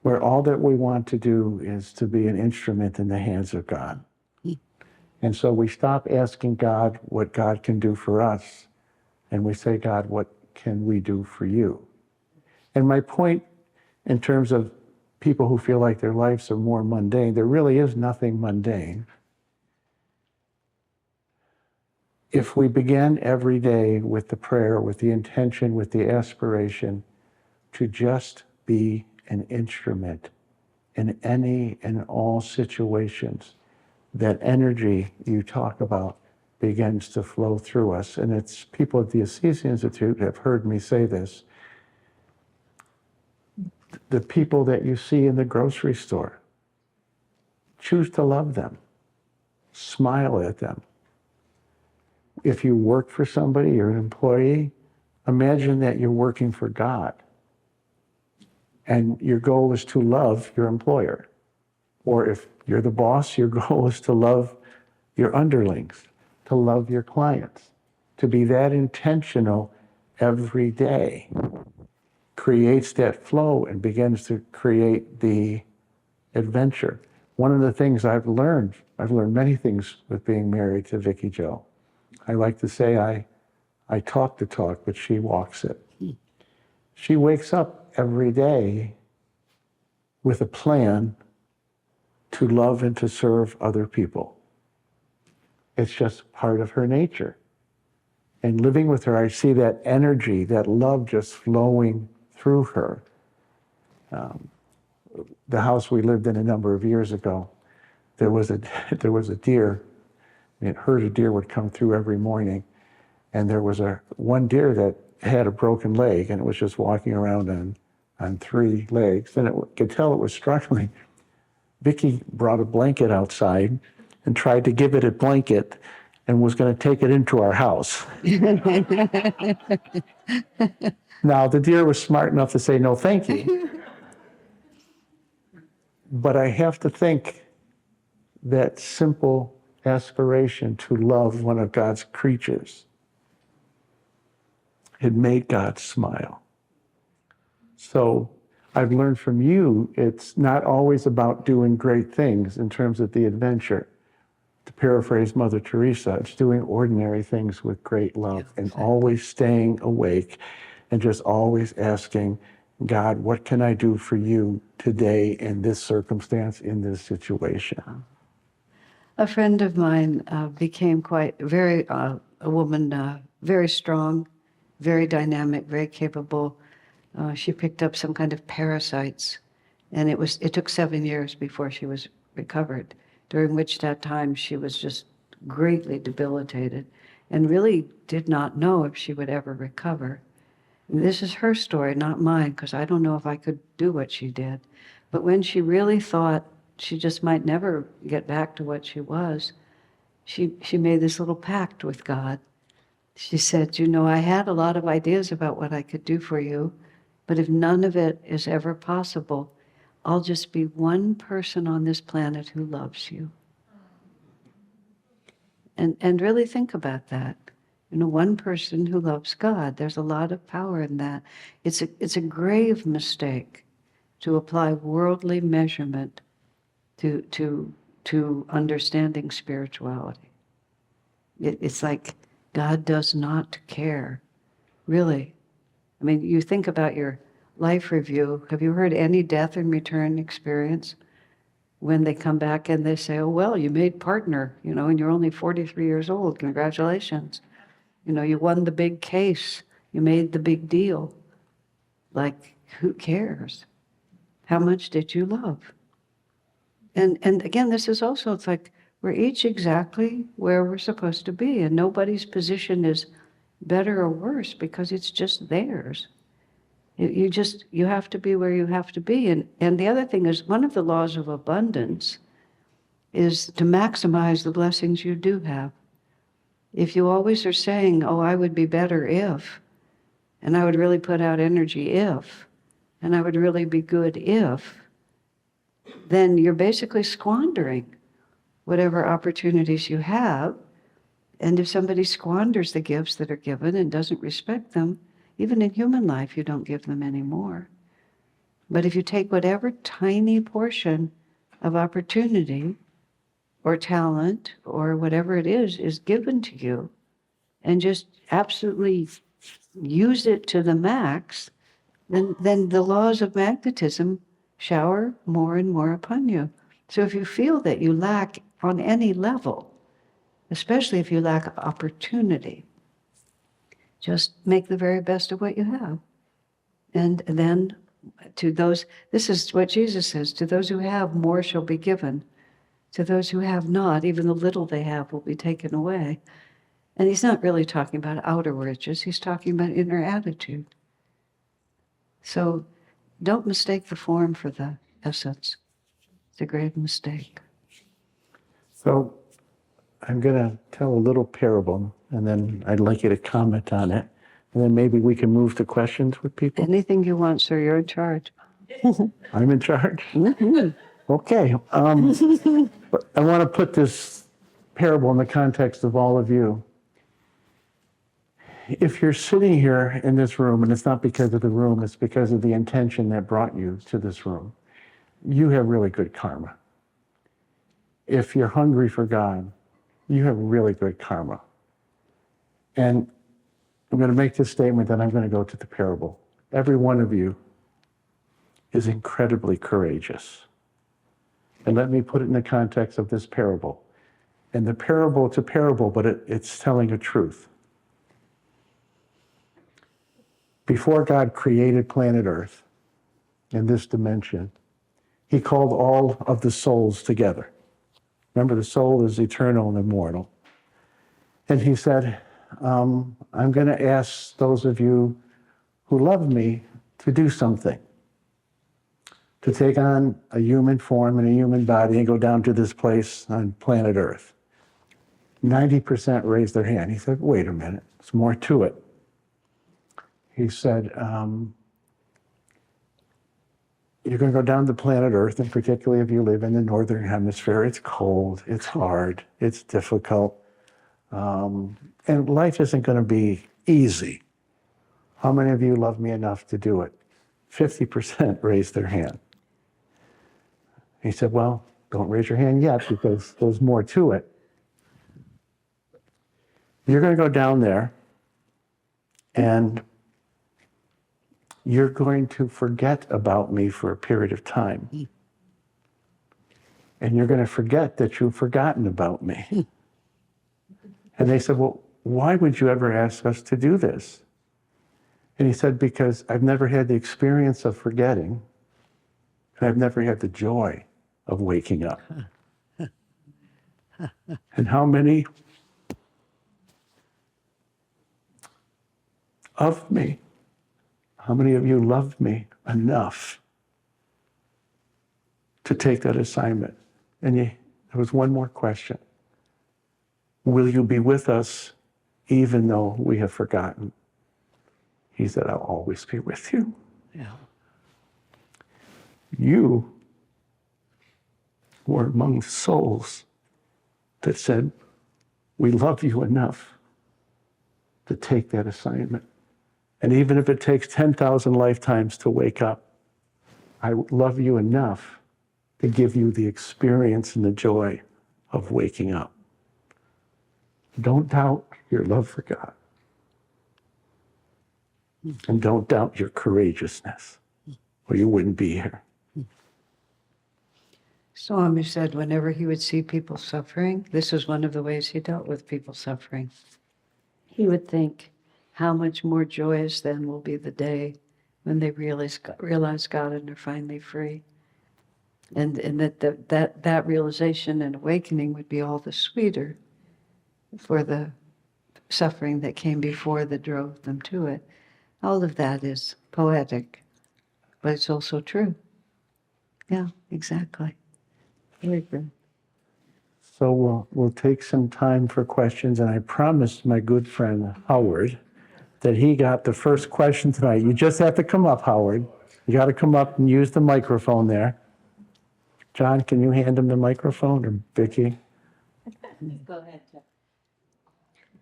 where all that we want to do is to be an instrument in the hands of God. And so we stop asking God what God can do for us, and we say, God, what can we do for you? And my point in terms of people who feel like their lives are more mundane, there really is nothing mundane. If we begin every day with the prayer, with the intention, with the aspiration to just be an instrument in any and all situations, that energy you talk about begins to flow through us. And it's people at the Assisi Institute have heard me say this. The people that you see in the grocery store, choose to love them. Smile at them. If you work for somebody, you're an employee, imagine that you're working for God. And your goal is to love your employer. Or if you're the boss, your goal is to love your underlings, to love your clients, to be that intentional every day. Creates that flow and begins to create the adventure. One of the things I've learned many things with being married to Vicky Jo. I like to say I talk the talk, but she walks it. She wakes up every day with a plan to love and to serve other people. It's just part of her nature. And living with her, I see that energy, that love just flowing through her. The house we lived in a number of years ago, there was a deer. A herd of deer would come through every morning, and there was one deer that had a broken leg, and it was just walking around on 3 legs, and it could tell it was struggling. Vicky brought a blanket outside and tried to give it a blanket and was going to take it into our house. Now, the deer was smart enough to say, no, thank you. But I have to think that simple aspiration to love one of God's creatures had made God smile. So I've learned from you, it's not always about doing great things in terms of the adventure. To paraphrase Mother Teresa, it's doing ordinary things with great love and always staying awake and just always asking, God, what can I do for you today in this circumstance, in this situation? A friend of mine became a woman, very strong, very dynamic, very capable. She picked up some kind of parasites, and it took 7 years before she was recovered, during which that time she was just greatly debilitated and really did not know if she would ever recover. And this is her story, not mine, because I don't know if I could do what she did. But when she really thought she just might never get back to what she was, she made this little pact with God. She said, I had a lot of ideas about what I could do for you, but if none of it is ever possible, I'll just be one person on this planet who loves you. And really think about that. One person who loves God. There's a lot of power in that. It's a grave mistake to apply worldly measurement to understanding spirituality. It's like God does not care, really. I mean, you think about your life review. Have you heard any death and return experience? When they come back and they say, oh, well, you made partner, and you're only 43 years old. Congratulations. You won the big case. You made the big deal. Like, who cares? How much did you love? And again, this is also, it's like we're each exactly where we're supposed to be, and nobody's position is better or worse because it's just theirs. You have to be where you have to be. And the other thing is, one of the laws of abundance is to maximize the blessings you do have. If you always are saying, oh, I would be better if, and I would really put out energy if, and I would really be good if, then you're basically squandering whatever opportunities you have. And if somebody squanders the gifts that are given and doesn't respect them, even in human life, you don't give them any more. But if you take whatever tiny portion of opportunity or talent or whatever it is given to you, and just absolutely use it to the max, then the laws of magnetism shower more and more upon you. So if you feel that you lack on any level, especially if you lack opportunity, just make the very best of what you have. And then to those, this is what Jesus says, to those who have, more shall be given. To those who have not, even the little they have will be taken away. And he's not really talking about outer riches, he's talking about inner attitude. So don't mistake the form for the essence. It's a grave mistake. So I'm going to tell a little parable, and then I'd like you to comment on it. And then maybe we can move to questions with people. Anything you want, sir, you're in charge. I'm in charge? Mm-hmm. Okay. But I want to put this parable in the context of all of you. If you're sitting here in this room, and it's not because of the room, it's because of the intention that brought you to this room, you have really good karma. If you're hungry for God, you have really good karma. And I'm going to make this statement, then I'm going to go to the parable. Every one of you is incredibly courageous. And let me put it in the context of this parable. And the parable, it's a parable, but it's telling a truth. Before God created planet Earth in this dimension, he called all of the souls together. Remember, the soul is eternal and immortal. And he said, I'm going to ask those of you who love me to do something. To take on a human form and a human body and go down to this place on planet Earth. 90% raised their hand. He said, wait a minute, there's more to it. He said, you're going to go down to planet Earth, and particularly if you live in the northern hemisphere, it's cold, it's hard, it's difficult, and life isn't going to be easy. How many of you love me enough to do it? 50% raised their hand. He said, well, don't raise your hand yet because there's more to it. You're going to go down there and you're going to forget about me for a period of time. And you're going to forget that you've forgotten about me. And they said, well, why would you ever ask us to do this? And he said, because I've never had the experience of forgetting, and I've never had the joy of waking up. And how many of me, how many of you love me enough to take that assignment? And there was one more question. Will you be with us even though we have forgotten? He said, I'll always be with you. Yeah. You were among souls that said, we love you enough to take that assignment. And even if it takes 10,000 lifetimes to wake up, I love you enough to give you the experience and the joy of waking up. Don't doubt your love for God. And don't doubt your courageousness, or you wouldn't be here. Swami said whenever he would see people suffering, this was one of the ways he dealt with people suffering. He would think, how much more joyous then will be the day when they realize God and are finally free. And that realization and awakening would be all the sweeter for the suffering that came before that drove them to it. All of that is poetic, but it's also true. Yeah, exactly. Very good. So we'll take some time for questions, and I promised my good friend Howard that he got the first question tonight. You just have to come up, Howard. You got to come up and use the microphone there. John, can you hand him the microphone, or Vicki? Go ahead, Jeff.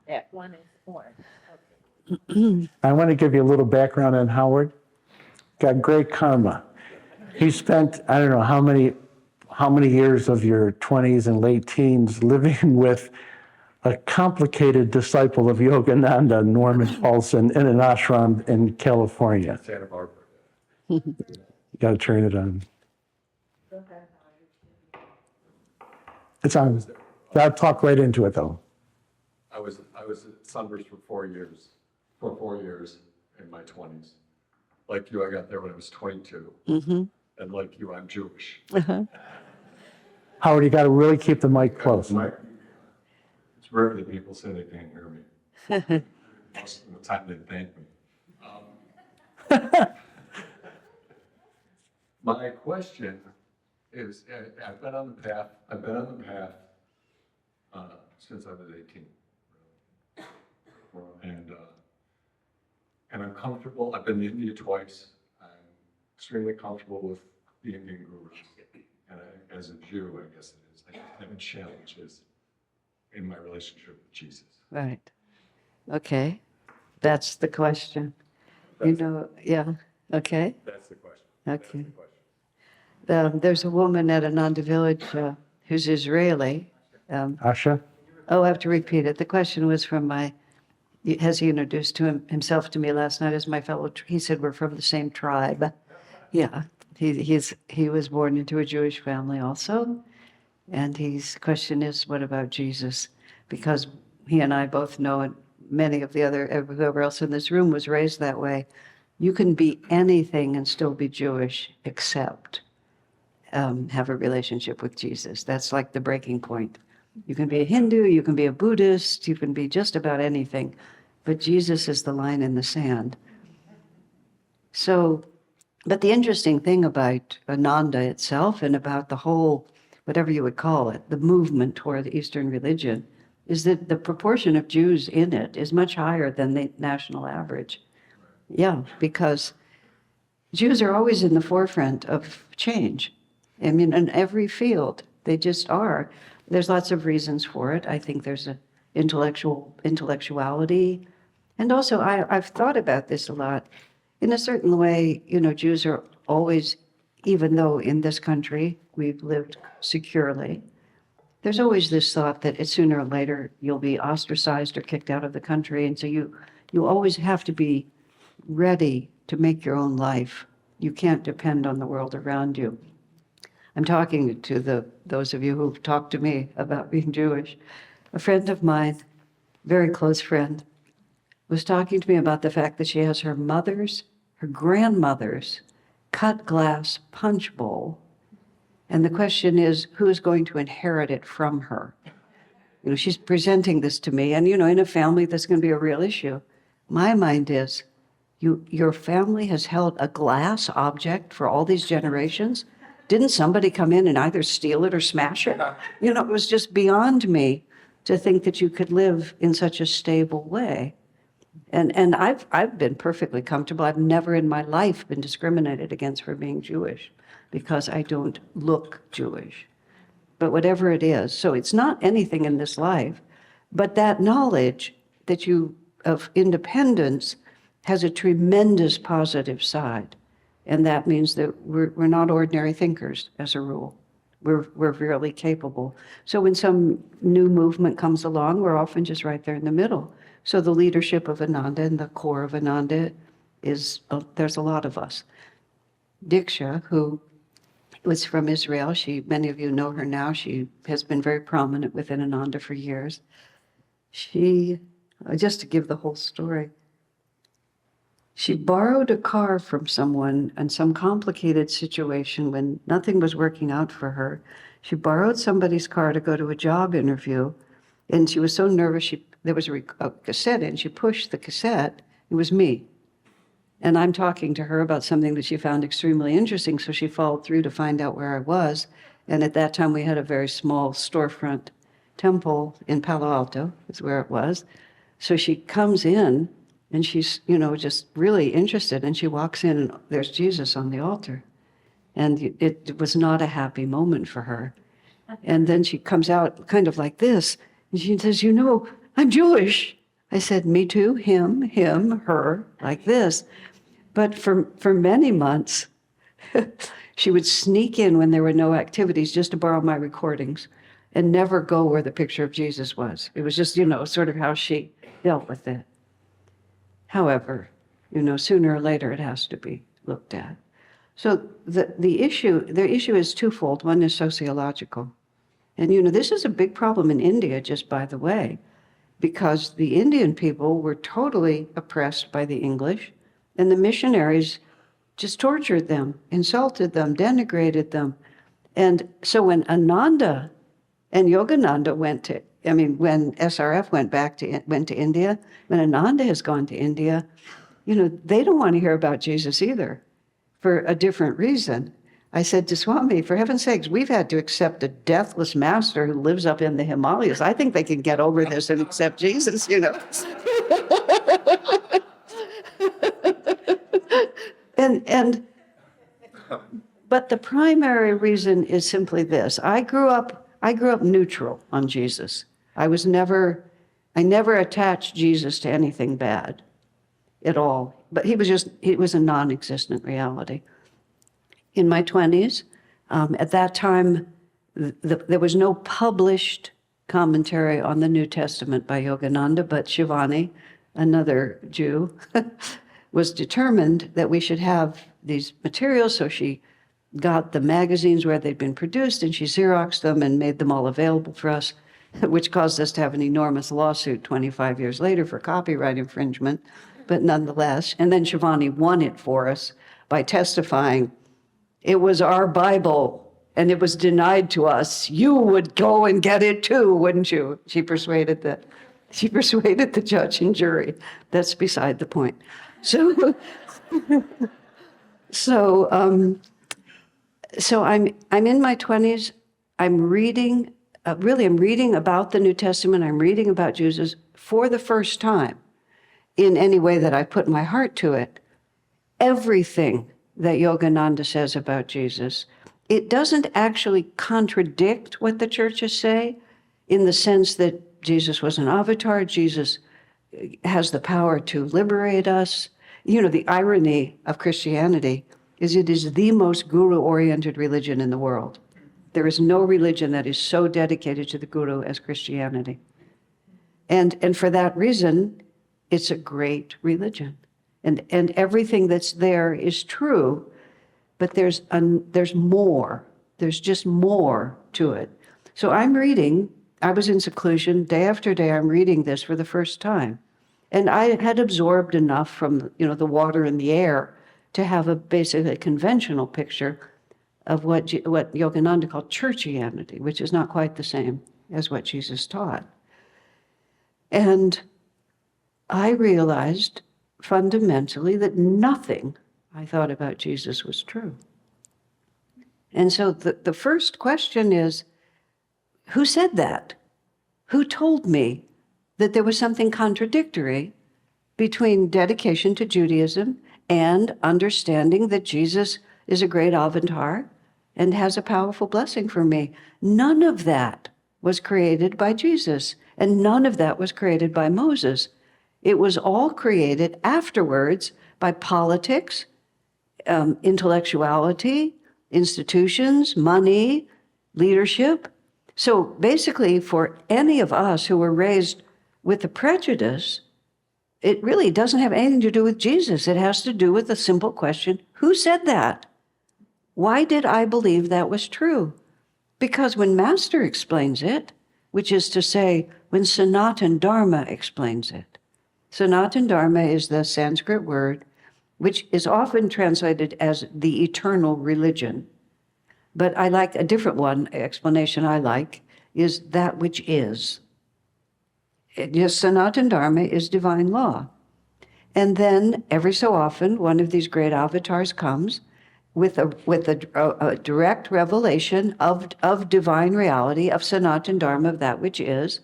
That one is orange. I want to give you a little background on Howard. Got great karma. He spent, I don't know how many years of your 20s and late teens living with a complicated disciple of Yogananda, Norman Paulson, in an ashram in California. Santa Barbara. You got to turn it on. It's on. I'll talk right into it, though. I was at Sunburst for 4 years. For 4 years in my 20s. Like you, I got there when I was 22. Mm-hmm. And like you, I'm Jewish. Uh-huh. Howard, you got to really keep the mic close. It's rare that people say they can't hear me. Most of the time they thank me. My question is, I've been on the path since I was 18. And I'm comfortable. I've been to India twice. I'm extremely comfortable with the Indian gurus. And as a Jew, I guess it is. I just have challenges in my relationship with Jesus. Right. Okay. That's the question. Yeah. Okay. That's the question. Okay. There's a woman at Ananda Village who's Israeli. Asha? I have to repeat it. The question was from has he introduced himself to me last night as my fellow, he said we're from the same tribe. Yeah, he was born into a Jewish family also. And his question is, what about Jesus? Because he and I both know, and many of whoever else in this room was raised that way. You can be anything and still be Jewish, except have a relationship with Jesus. That's like the breaking point. You can be a Hindu, you can be a Buddhist, you can be just about anything, but Jesus is the line in the sand. So, but the interesting thing about Ananda itself and about the whole, whatever you would call it, the movement toward the Eastern religion, is that the proportion of Jews in it is much higher than the national average. Yeah, because Jews are always in the forefront of change. I mean, in every field, they just are. There's lots of reasons for it. I think there's an intellectuality. And also, I've thought about this a lot. In a certain way, Jews are always, even though in this country we've lived securely, there's always this thought that sooner or later you'll be ostracized or kicked out of the country. And so you always have to be ready to make your own life. You can't depend on the world around you. I'm talking to those of you who've talked to me about being Jewish. A friend of mine, very close friend, was talking to me about the fact that she has her grandmother's cut glass punch bowl. And the question is, who is going to inherit it from her? She's presenting this to me, and in a family, that's going to be a real issue. My mind is, your family has held a glass object for all these generations. Didn't somebody come in and either steal it or smash it? It was just beyond me to think that you could live in such a stable way. And I've been perfectly comfortable. I've never in my life been discriminated against for being Jewish because I don't look Jewish. But whatever it is, so it's not anything in this life, but that knowledge of independence has a tremendous positive side. And that means that we're not ordinary thinkers, as a rule. We're really capable. So when some new movement comes along, we're often just right there in the middle. So the leadership of Ananda and the core of Ananda is, there's a lot of us. Diksha, who was from Israel, many of you know her now, she has been very prominent within Ananda for years. She, just to give the whole story, she borrowed a car from someone in some complicated situation when nothing was working out for her. She borrowed somebody's car to go to a job interview, and she was so nervous, there was a cassette in, she pushed the cassette, it was me. And I'm talking to her about something that she found extremely interesting, so she followed through to find out where I was. And at that time, we had a very small storefront temple in Palo Alto, is where it was. So she comes in, and she's, just really interested, and she walks in, and there's Jesus on the altar. And it was not a happy moment for her. And then she comes out kind of like this, and she says, I'm Jewish. I said, me too, him, her, like this. But for many months, she would sneak in when there were no activities just to borrow my recordings and never go where the picture of Jesus was. It was just, sort of how she dealt with it. However, sooner or later it has to be looked at. So the issue is twofold. One is sociological. And, this is a big problem in India, just by the way, because the Indian people were totally oppressed by the English, and the missionaries just tortured them, insulted them, denigrated them. And so when Ananda and Yogananda when SRF went to India, when Ananda has gone to India, they don't want to hear about Jesus either, for a different reason. I said to Swami, for heaven's sakes, we've had to accept a deathless master who lives up in the Himalayas. I think they can get over this and accept Jesus, But the primary reason is simply this. I grew up neutral on Jesus. I never attached Jesus to anything bad at all. But he was a non-existent reality. In my 20s, at that time, there was no published commentary on the New Testament by Yogananda, but Shivani, another Jew, was determined that we should have these materials, so she got the magazines where they'd been produced, and she Xeroxed them and made them all available for us, which caused us to have an enormous lawsuit 25 years later for copyright infringement, but nonetheless. And then Shivani won it for us by testifying, it was our Bible, and it was denied to us. You would go and get it too, wouldn't you? She persuaded the judge and jury. That's beside the point. So I'm in my 20s. I'm reading about the New Testament. I'm reading about Jesus for the first time in any way that I put my heart to it. Everything that Yogananda says about Jesus, it doesn't actually contradict what the churches say in the sense that Jesus was an avatar, Jesus has the power to liberate us. You know, the irony of Christianity is it is the most guru-oriented religion in the world. There is no religion that is so dedicated to the guru as Christianity. And for that reason, it's a great religion. And everything that's there is true, but there's more. There's just more to it. So I'm reading, I was in seclusion, day after day, I'm reading this for the first time. And I had absorbed enough from, the water and the air to have a basically conventional picture of what Yogananda called churchianity, which is not quite the same as what Jesus taught. And I realized fundamentally that nothing I thought about Jesus was true. And so the first question is, who said that? Who told me that there was something contradictory between dedication to Judaism and understanding that Jesus is a great avatar and has a powerful blessing for me? None of that was created by Jesus, and none of that was created by Moses. It was all created afterwards by politics, intellectuality, institutions, money, leadership. So basically, for any of us who were raised with the prejudice, it really doesn't have anything to do with Jesus. It has to do with the simple question, who said that? Why did I believe that was true? Because when Master explains it, which is to say, when Sanatana Dharma explains it. Sanatana Dharma is the Sanskrit word, which is often translated as the eternal religion. But I like a different one, explanation I like, is that which is. Yes, Sanatana Dharma is divine law. And then every so often, one of these great avatars comes with a direct revelation of divine reality, of Sanatana Dharma, of that which is.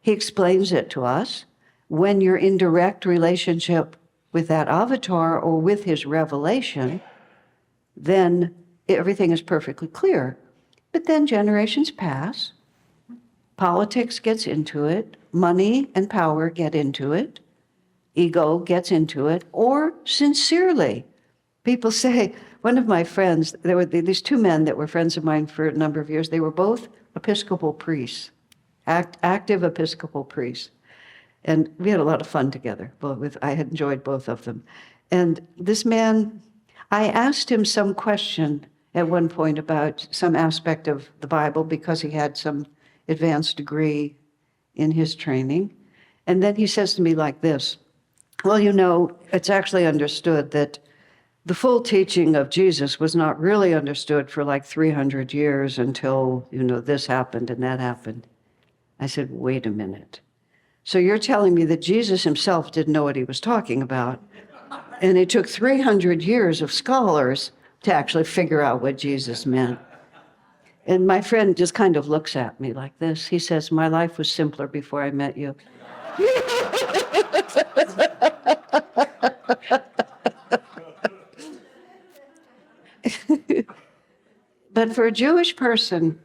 He explains it to us. When you're in direct relationship with that avatar or with his revelation, then everything is perfectly clear. But then generations pass, politics gets into it, money and power get into it, ego gets into it, or sincerely. People say, one of my friends, there were these two men that were friends of mine for a number of years. They were both Episcopal priests, active Episcopal priests. And we had a lot of fun together. I had enjoyed both of them. And this man, I asked him some question at one point about some aspect of the Bible because he had some advanced degree in his training. And then he says to me like this, well, it's actually understood that the full teaching of Jesus was not really understood for like 300 years until, this happened and that happened. I said, wait a minute. So you're telling me that Jesus himself didn't know what he was talking about, and it took 300 years of scholars to actually figure out what Jesus meant. And my friend just kind of looks at me like this. He says, my life was simpler before I met you. But for a Jewish person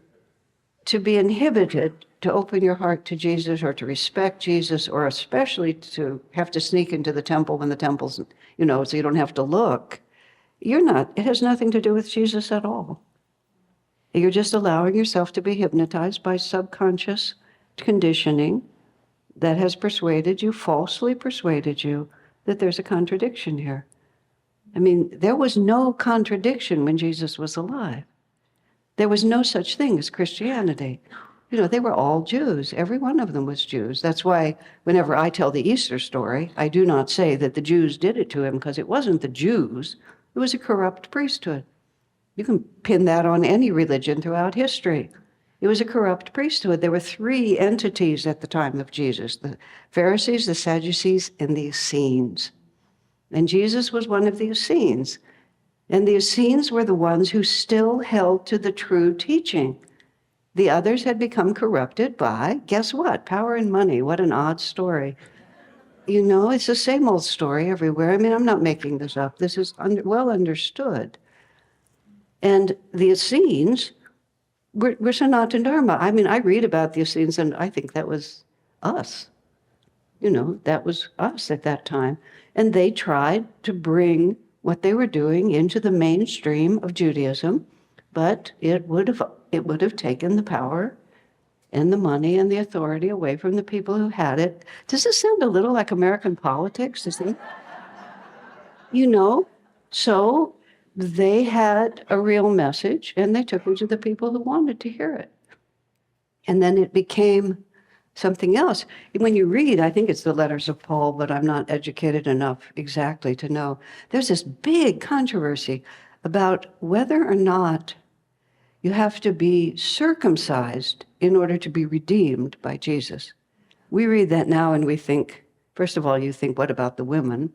to be inhibited to open your heart to Jesus or to respect Jesus, or especially to have to sneak into the temple when the temple's, so you don't have to look, it has nothing to do with Jesus at all. You're just allowing yourself to be hypnotized by subconscious conditioning that has falsely persuaded you that there's a contradiction here. I mean, there was no contradiction when Jesus was alive. There was no such thing as Christianity. They were all Jews. Every one of them was Jews. That's why whenever I tell the Easter story, I do not say that the Jews did it to him, because it wasn't the Jews. It was a corrupt priesthood. You can pin that on any religion throughout history. It was a corrupt priesthood. There were three entities at the time of Jesus: the Pharisees, the Sadducees, and the Essenes. And Jesus was one of the Essenes. And the Essenes were the ones who still held to the true teaching. The others had become corrupted by, guess what? Power and money. What an odd story. You know, it's the same old story everywhere. I mean, I'm not making this up. This is well understood. And the Essenes were Sanatana Dharma. I mean, I read about the Essenes, and I think that was us. You know, that was us at that time. And they tried to bring what they were doing into the mainstream of Judaism, but it would have taken the power and the money and the authority away from the people who had it. Does this sound a little like American politics? Does it? You know, so they had a real message and they took it to the people who wanted to hear it. And then it became something else. When you read, I think it's the letters of Paul, but I'm not educated enough exactly to know. There's this big controversy about whether or not you have to be circumcised in order to be redeemed by Jesus. We read that now and we think, first of all, you think, what about the women?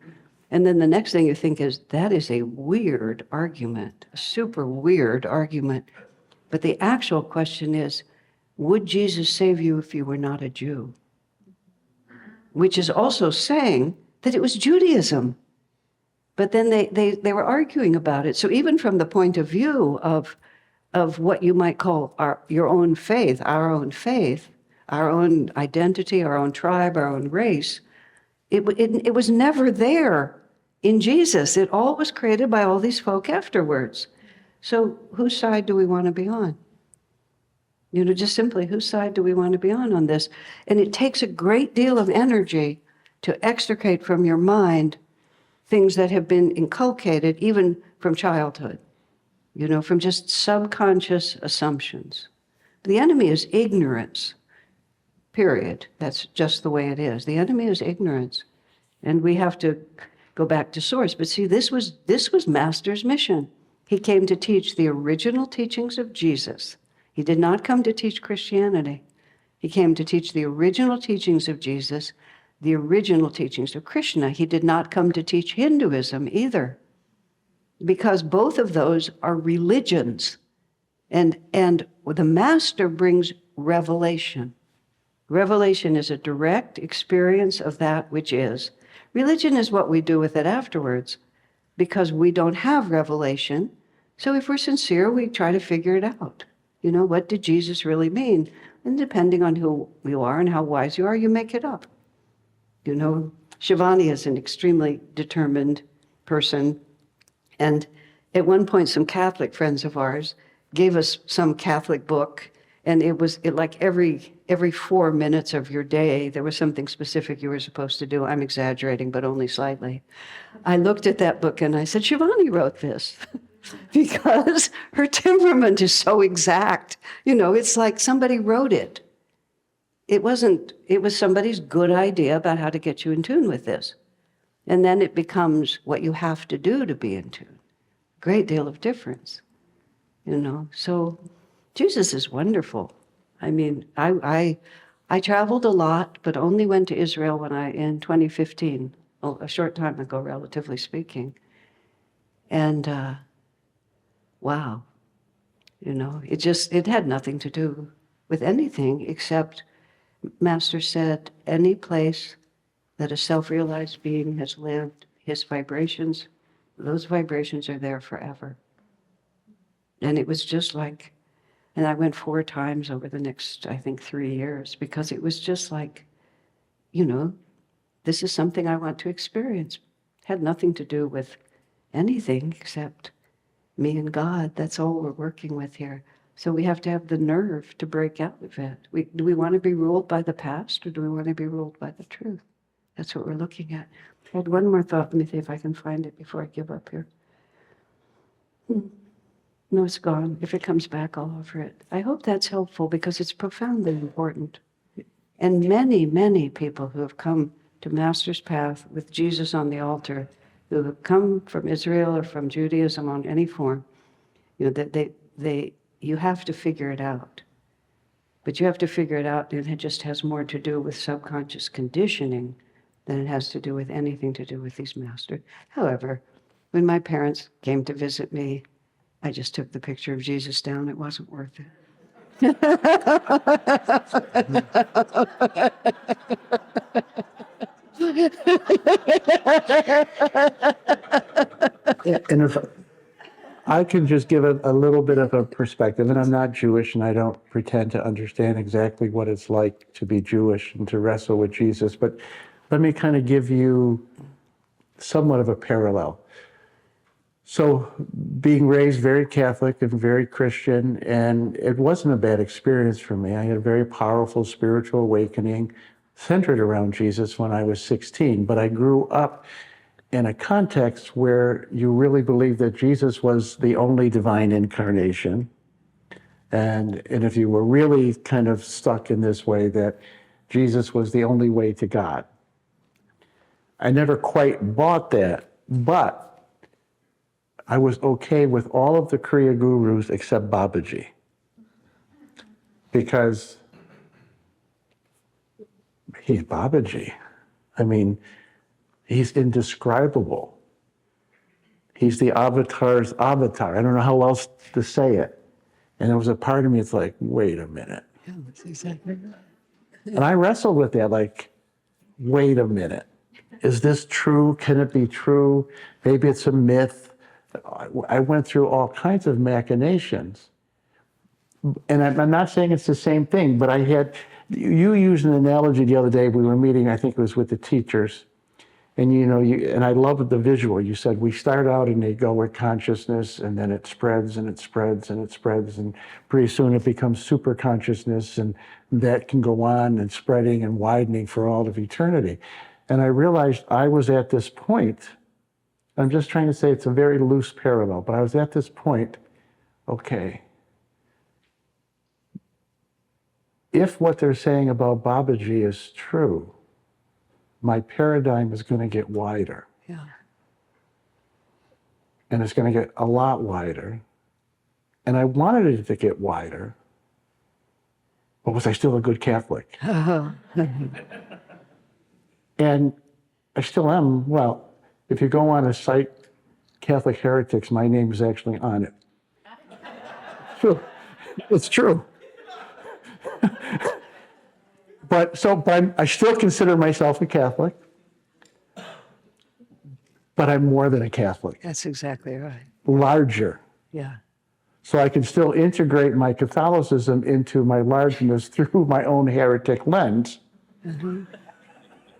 And then the next thing you think is, that is a weird argument, a super weird argument. But the actual question is, would Jesus save you if you were not a Jew? Which is also saying that it was Judaism. But then they were arguing about it. So even from the point of view of what you might call your own faith, our own identity, our own tribe, our own race, it was never there in Jesus. It all was created by all these folk afterwards. So whose side do we want to be on? You know, just simply, whose side do we want to be on this? And it takes a great deal of energy to extricate from your mind things that have been inculcated even from childhood, you know, from just subconscious assumptions. The enemy is ignorance, period. That's just the way it is. The enemy is ignorance. And we have to go back to source. But see, this was Master's mission. He came to teach the original teachings of Jesus. He did not come to teach Christianity. He came to teach the original teachings of Jesus, the original teachings of Krishna. He did not come to teach Hinduism either, because both of those are religions. And the Master brings revelation. Revelation is a direct experience of that which is. Religion is what we do with it afterwards, because we don't have revelation. So if we're sincere, we try to figure it out. You know, what did Jesus really mean? And depending on who you are and how wise you are, you make it up. You know, Shivani is an extremely determined person. And at one point, some Catholic friends of ours gave us some Catholic book. And it like every 4 minutes of your day, there was something specific you were supposed to do. I'm exaggerating, but only slightly. I looked at that book and I said, Shivani wrote this. Because her temperament is so exact. You know, it's like somebody wrote it. It was somebody's good idea about how to get you in tune with this. And then it becomes what you have to do to be in tune. Great deal of difference, you know. So Jesus is wonderful. I mean, I traveled a lot, but only went to Israel in 2015, a short time ago, relatively speaking. And wow, you know, it had nothing to do with anything except Master said, any place that a self-realized being has lived, his vibrations, those vibrations are there forever. And it was just like, and I went 4 times over the next, I think, 3 years, because it was just like, you know, this is something I want to experience. It had nothing to do with anything except me and God. That's all we're working with here. So we have to have the nerve to break out of it. Do we want to be ruled by the past, or do we want to be ruled by the truth? That's what we're looking at. I had one more thought. Let me see if I can find it before I give up here. No, it's gone. If it comes back, I'll offer it. I hope that's helpful, because it's profoundly important. And many, many people who have come to Master's path with Jesus on the altar, who have come from Israel or from Judaism on any form, you know, you have to figure it out. But you have to figure it out, and it just has more to do with subconscious conditioning than it has to do with anything to do with these masters. However, when my parents came to visit me, I just took the picture of Jesus down. It wasn't worth it. And if I can just give a little bit of a perspective, and I'm not Jewish, and I don't pretend to understand exactly what it's like to be Jewish and to wrestle with Jesus, but let me kind of give you somewhat of a parallel. So being raised very Catholic and very Christian, and it wasn't a bad experience for me. I had a very powerful spiritual awakening centered around Jesus when I was 16, but I grew up in a context where you really believed that Jesus was the only divine incarnation. And if you were really kind of stuck in this way, that Jesus was the only way to God. I never quite bought that, but I was okay with all of the Kriya gurus except Babaji. Because he's Babaji. I mean, he's indescribable. He's the avatar's avatar. I don't know how else to say it. And there was a part of me, it's like, wait a minute. Yeah, that's exactly right. And I wrestled with that, like, wait a minute. Is this true? Can it be true? Maybe it's a myth. I went through all kinds of machinations. And I'm not saying it's the same thing, but you used an analogy the other day. We were meeting, I think it was with the teachers. And and I love the visual. You said we start out in egoic consciousness, and then it spreads and it spreads and it spreads, and pretty soon it becomes super consciousness, and that can go on and spreading and widening for all of eternity. And I realized I was at this point. I'm just trying to say it's a very loose parallel, but I was at this point. Okay, if what they're saying about Babaji is true, my paradigm is going to get wider. Yeah. And it's going to get a lot wider. And I wanted it to get wider, but was I still a good Catholic? And I still am. Well, if you go on a site, Catholic Heretics, my name is actually on it. So, it's true. But I still consider myself a Catholic, but I'm more than a Catholic. That's exactly right. Larger. Yeah. So I can still integrate my Catholicism into my largeness through my own heretic lens. Mm-hmm.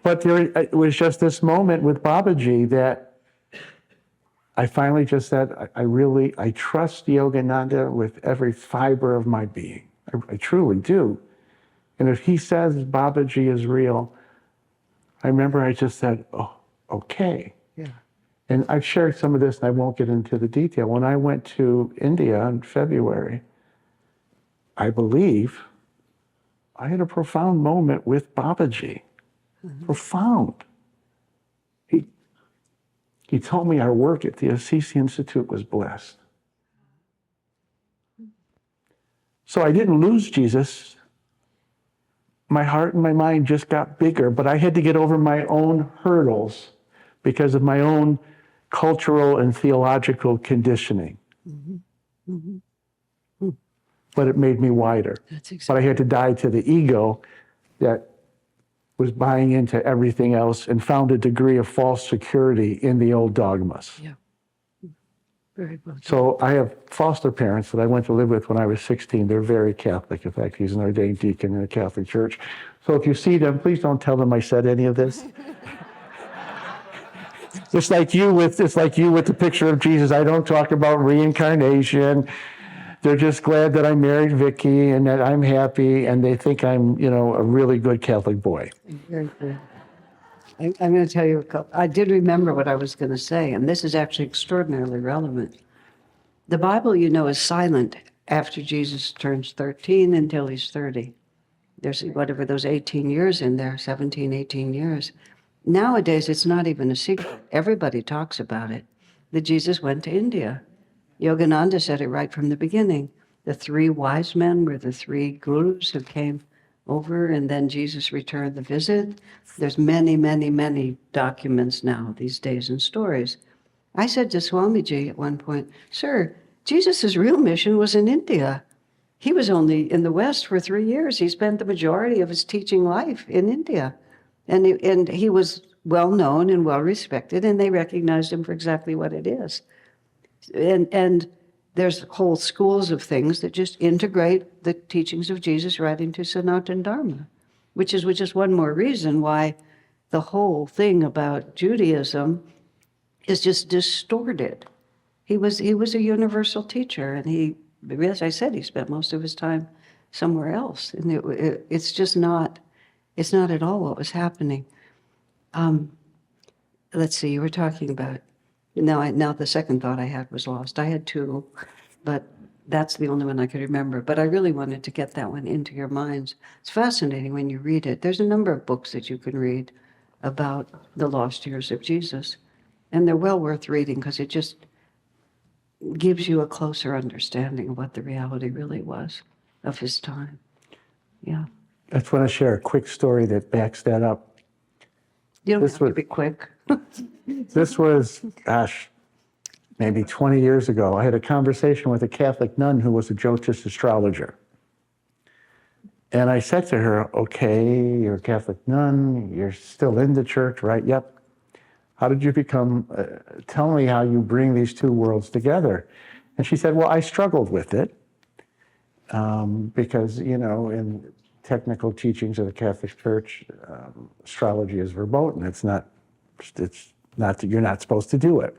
But it was just this moment with Babaji that I finally just said, I trust Yogananda with every fiber of my being. I truly do. And if he says Babaji is real, I remember I just said, oh, okay. Yeah. And I've shared some of this, and I won't get into the detail. When I went to India in February, I believe I had a profound moment with Babaji. Mm-hmm. Profound. He told me our work at the Assisi Institute was blessed. So I didn't lose Jesus. My heart and my mind just got bigger, but I had to get over my own hurdles because of my own cultural and theological conditioning. Mm-hmm. Mm-hmm. But it made me wider. That's exactly. But I had to die to the ego that was buying into everything else and found a degree of false security in the old dogmas. Yeah. Very well done. So I have foster parents that I went to live with when I was 16. They're very Catholic. In fact, he's an ordained deacon in a Catholic church. So if you see them, please don't tell them I said any of this. It's like you with the picture of Jesus. I don't talk about reincarnation. They're just glad that I married Vicky and that I'm happy, and they think I'm, a really good Catholic boy. Very good. I'm going to tell you I did remember what I was going to say, and this is actually extraordinarily relevant. The Bible, is silent after Jesus turns 13 until he's 30. There's whatever those 18 years in there, 17, 18 years. Nowadays, it's not even a secret. Everybody talks about it, that Jesus went to India. Yogananda said it right from the beginning. The 3 wise men were the 3 gurus who came over, and then Jesus returned the visit. There's many, many, many documents now these days and stories. I said to Swamiji at one point, "Sir, Jesus' real mission was in India. He was only in the West for 3 years. He spent the majority of his teaching life in India. And he was well known and well respected, and they recognized him for exactly what it is. And there's whole schools of things that just integrate the teachings of Jesus right into Sanatana Dharma, which is one more reason why the whole thing about Judaism is just distorted. He was a universal teacher, and he, as I said, he spent most of his time somewhere else, and it's just not. It's not at all what was happening. Let's see. You were talking about. Now the second thought I had was lost. I had two, but that's the only one I could remember. But I really wanted to get that one into your minds. It's fascinating when you read it. There's a number of books that you can read about the lost years of Jesus, and they're well worth reading because it just gives you a closer understanding of what the reality really was of his time. Yeah. I just want to share a quick story that backs that up. You don't This have to was- be quick. This was, gosh, maybe 20 years ago. I had a conversation with a Catholic nun who was a Jyotish astrologer. And I said to her, okay, you're a Catholic nun, you're still in the church, right? Yep. How did you become, tell me how you bring these two worlds together. And she said, well, I struggled with it because, in technical teachings of the Catholic Church, astrology is verboten. It's not that you're not supposed to do it.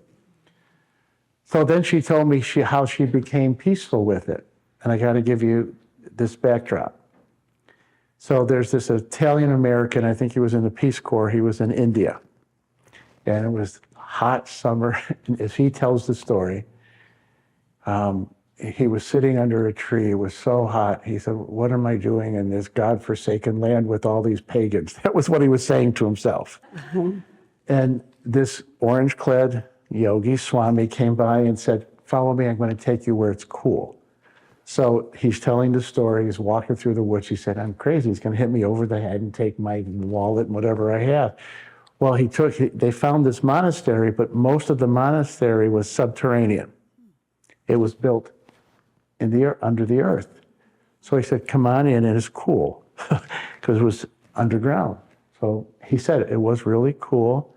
So then she told me how she became peaceful with it. And I got to give you this backdrop. So there's this Italian American, I think he was in the Peace Corps, he was in India. And it was hot summer, and as he tells the story, he was sitting under a tree, it was so hot, he said, what am I doing in this God-forsaken land with all these pagans? That was what he was saying to himself. And this orange-clad yogi, Swami, came by and said, follow me, I'm going to take you where it's cool. So he's telling the story, he's walking through the woods, he said, I'm crazy, he's going to hit me over the head and take my wallet and whatever I have. Well, they found this monastery, but most of the monastery was subterranean. It was built under the earth. So he said, come on in, and it's cool, because it was underground. So he said it was really cool.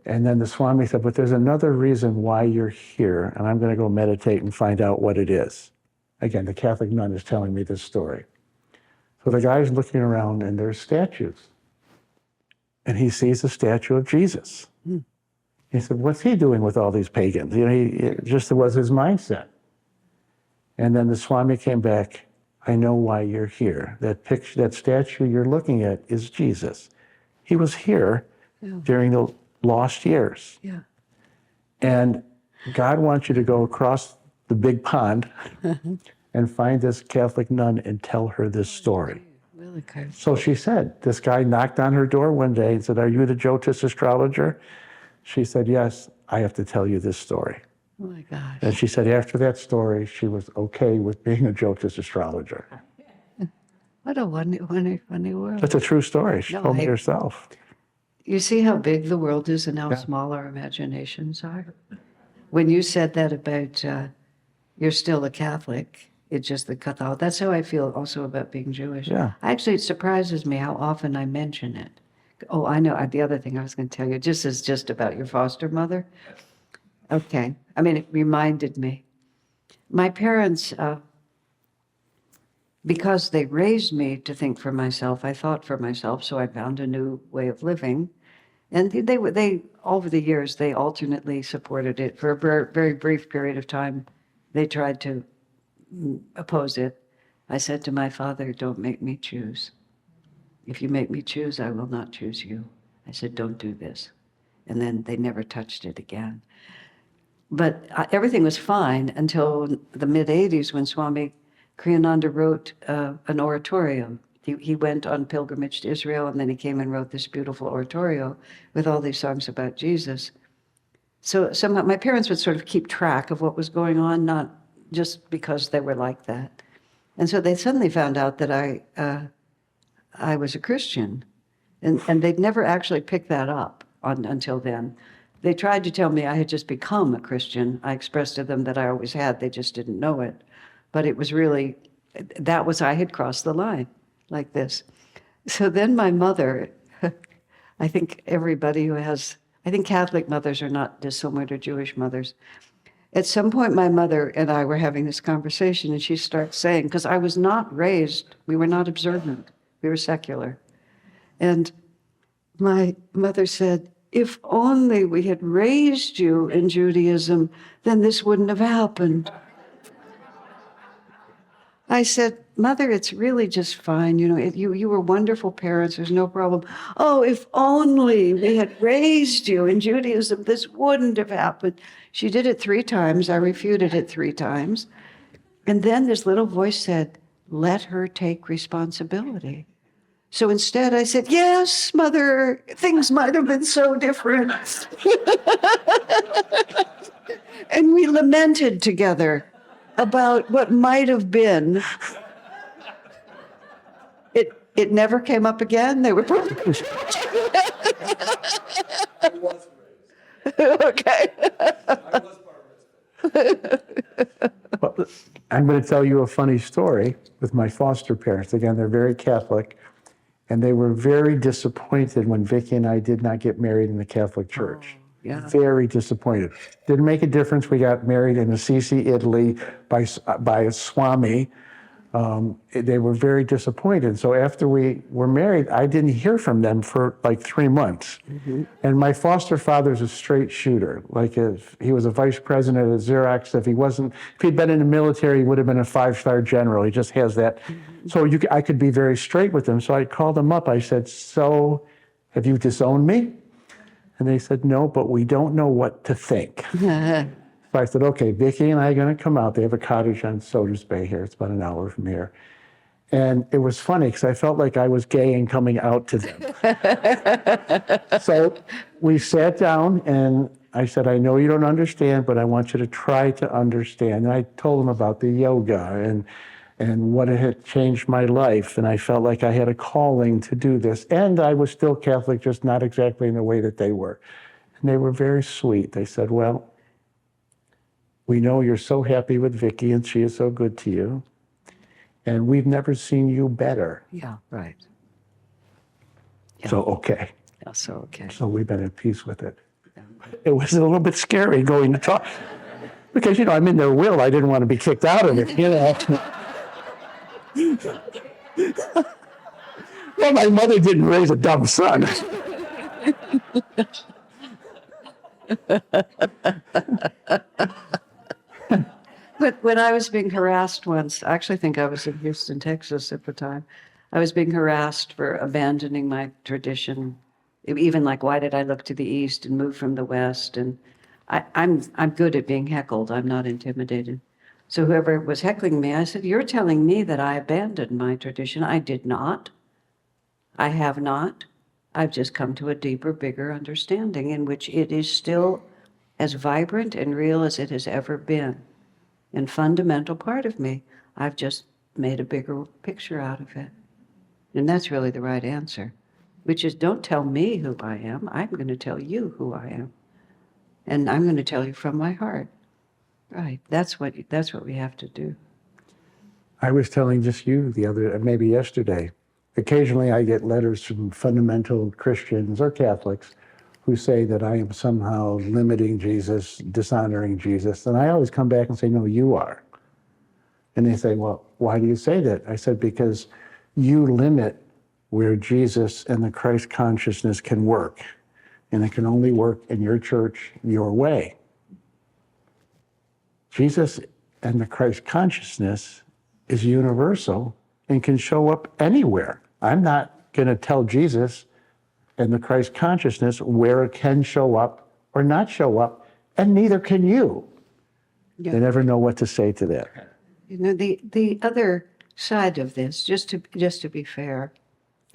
And then the Swami said, but there's another reason why you're here, and I'm going to go meditate and find out what it is. Again, the Catholic nun is telling me this story. So the guy's looking around, and there's statues. And he sees a statue of Jesus. He said, what's he doing with all these pagans? It just was his mindset. And then the Swami came back, I know why you're here. That picture, that statue you're looking at is Jesus. He was here during the lost years. Yeah. And God wants you to go across the big pond and find this Catholic nun and tell her this story. Really good. So she said, this guy knocked on her door one day and said, are you the Jyotish astrologer? She said, yes, I have to tell you this story. Oh my gosh. And she said after that story, she was okay with being a Jyotish astrologer. What a funny world. That's a true story. She No, told me herself. You see how big the world is and how small our imaginations are? When you said that about you're still a Catholic, it's just the Catholic. That's how I feel also about being Jewish. Yeah. Actually, it surprises me how often I mention it. Oh, I know. The other thing I was going to tell you, just about your foster mother. Okay. I mean, it reminded me. My parents, because they raised me to think for myself, I thought for myself, so I found a new way of living. And they over the years, they alternately supported it. For a very brief period of time, they tried to oppose it. I said to my father, don't make me choose. If you make me choose, I will not choose you. I said, don't do this. And then they never touched it again. But everything was fine until the mid-'80s when Swami Kriyananda wrote an oratorio. He went on pilgrimage to Israel, and then he came and wrote this beautiful oratorio with all these songs about Jesus. So somehow my parents would sort of keep track of what was going on, not just because they were like that. And so they suddenly found out that I was a Christian, and they'd never actually picked that up until then. They tried to tell me I had just become a Christian. I expressed to them that I always had, they just didn't know it. But it was really, I had crossed the line like this. So then my mother, I think everybody who has, I think Catholic mothers are not dissimilar to Jewish mothers. At some point, my mother and I were having this conversation, and she starts saying, because I was not raised, we were not observant, we were secular. And my mother said, if only we had raised you in Judaism, then this wouldn't have happened. I said, Mother, it's really just fine. You were wonderful parents. There's no problem. Oh, if only we had raised you in Judaism, this wouldn't have happened. She did it 3 times. I refuted it 3 times. And then this little voice said, let her take responsibility. So instead I said, yes, Mother, things might have been so different. And we lamented together about what might have been. It never came up again. They were perfect. I was raised. Okay. I was raised. Well, I'm going to tell you a funny story with my foster parents. Again, they're very Catholic, and they were very disappointed when Vicki and I did not get married in the Catholic Church. Yeah. Very disappointed. Didn't make a difference. We got married in Assisi, Italy, by a Swami. They were very disappointed. So after we were married, I didn't hear from them for like 3 months. Mm-hmm. And my foster father's a straight shooter. Like if he was a vice president at Xerox, if he'd been in the military, he would have been a 5-star general. He just has that. Mm-hmm. So I could be very straight with him. So I called him up. I said, so have you disowned me? And they said, no, but we don't know what to think. So I said, okay, Vicki and I are going to come out. They have a cottage on Soders Bay here. It's about an hour from here. And it was funny because I felt like I was gay and coming out to them. So we sat down and I said, I know you don't understand, but I want you to try to understand. And I told them about the yoga and what it had changed my life. And I felt like I had a calling to do this. And I was still Catholic, just not exactly in the way that they were. And they were very sweet. They said, well, we know you're so happy with Vicki and she is so good to you. And we've never seen you better. Yeah, right. Yeah. So, okay. Yeah, so okay. So we've been at peace with it. It was a little bit scary going to talk because, I'm in their will. I didn't want to be kicked out of it, Well, my mother didn't raise a dumb son. But when I was being harassed once, I actually think I was in Houston, Texas at the time. I was being harassed for abandoning my tradition. Even like, why did I look to the east and move from the west? And I'm good at being heckled. I'm not intimidated. So whoever was heckling me, I said, you're telling me that I abandoned my tradition. I did not. I have not. I've just come to a deeper, bigger understanding in which it is still as vibrant and real as it has ever been. And fundamental part of me, I've just made a bigger picture out of it. And that's really the right answer, which is don't tell me who I am. I'm going to tell you who I am. And I'm going to tell you from my heart. Right. That's what we have to do. I was telling just you maybe yesterday, occasionally I get letters from fundamental Christians or Catholics who say that I am somehow limiting Jesus, dishonoring Jesus. And I always come back and say, no, you are. And they say, well, why do you say that? I said, because you limit where Jesus and the Christ consciousness can work. And it can only work in your church, your way. Jesus and the Christ consciousness is universal and can show up anywhere. I'm not going to tell Jesus and the Christ consciousness where it can show up or not show up, and neither can you. Yeah. They never know what to say to that. The other side of this, just to be fair,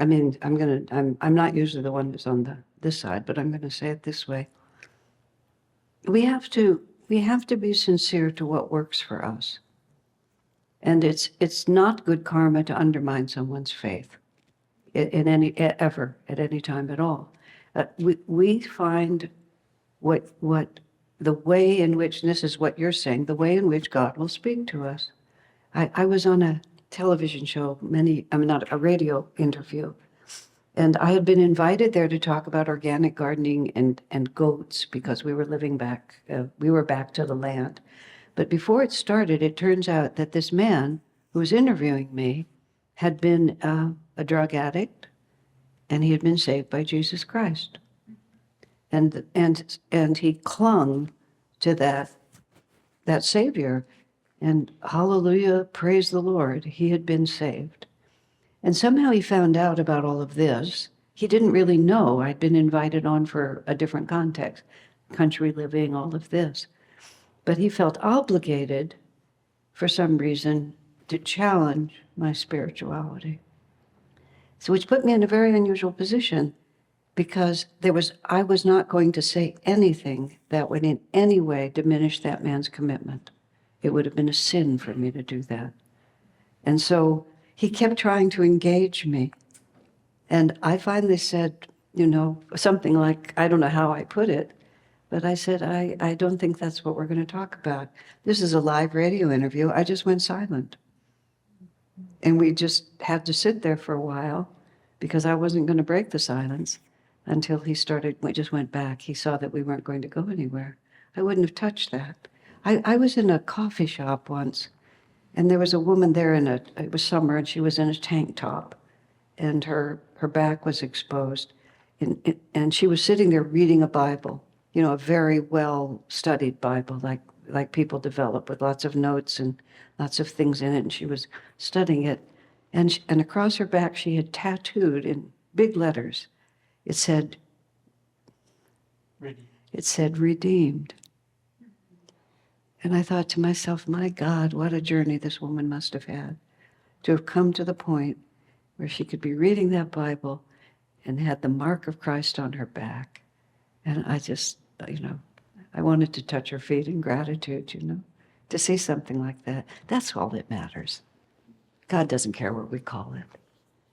I mean, I'm not usually the one who's on this side, but I'm going to say it this way. We have to be sincere to what works for us. And it's not good karma to undermine someone's faith at any time at all. We find what the way in which, and this is what you're saying, the way in which God will speak to us. I was on a television show, not a radio interview, And I had been invited there to talk about organic gardening and goats because we were living back, we were back to the land. But before it started, it turns out that this man who was interviewing me had been a drug addict, and he had been saved by Jesus Christ. And he clung to that Savior. And hallelujah, praise the Lord, he had been saved. And somehow he found out about all of this. He didn't really know I'd been invited on for a different context, country living, all of this. But he felt obligated, for some reason, to challenge my spirituality. So which put me in a very unusual position, because I was not going to say anything that would in any way diminish that man's commitment. It would have been a sin for me to do that. And so he kept trying to engage me. And I finally said, something like, I don't know how I put it, but I said, I don't think that's what we're going to talk about. This is a live radio interview. I just went silent. And we just had to sit there for a while because I wasn't going to break the silence until we just went back. He saw that we weren't going to go anywhere. I wouldn't have touched that. I was in a coffee shop once, and there was a woman there it was summer, and she was in a tank top, and her back was exposed. And she was sitting there reading a Bible, a very well-studied Bible, like people develop, with lots of notes and lots of things in it, and she was studying it. And across her back, she had tattooed in big letters. It said, redeemed. And I thought to myself, my God, what a journey this woman must have had to have come to the point where she could be reading that Bible and had the mark of Christ on her back. And I just, I wanted to touch her feet in gratitude, to see something like that. That's all that matters. God doesn't care what we call it.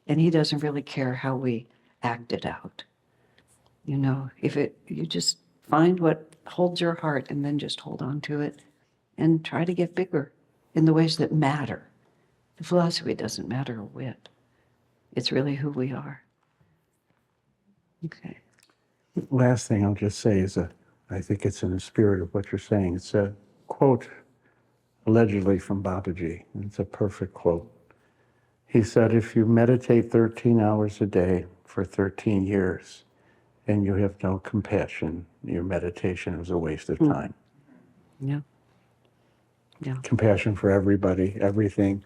And he doesn't really care how we act it out. You just find what holds your heart and then just hold on to it and try to get bigger in the ways that matter. The philosophy doesn't matter a whit. It's really who we are. Okay. Last thing I'll just say is I think it's in the spirit of what you're saying. It's a quote allegedly from Babaji. It's a perfect quote. He said, if you meditate 13 hours a day for 13 years and you have no compassion, your meditation is a waste of time. Yeah. Yeah. Compassion for everybody, everything,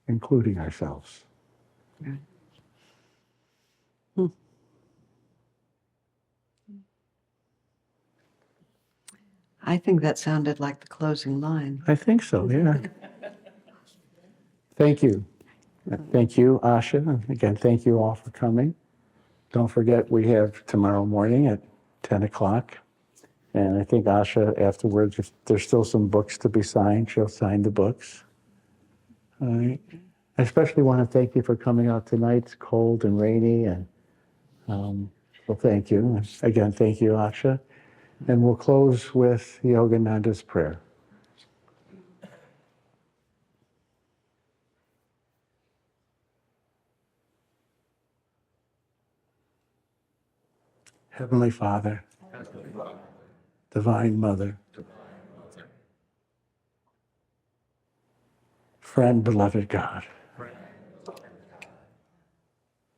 including ourselves. Right. I think that sounded like the closing line. I think so, yeah. Thank you. Thank you, Asha. And again, thank you all for coming. Don't forget, we have tomorrow morning at 10 o'clock. And I think Asha, afterwards, if there's still some books to be signed, she'll sign the books. All right. I especially want to thank you for coming out tonight. It's cold and rainy, and so thank you. Again, thank you, Asha. And we'll close with Yogananda's prayer. Heavenly Father, Divine Mother, friend, beloved God,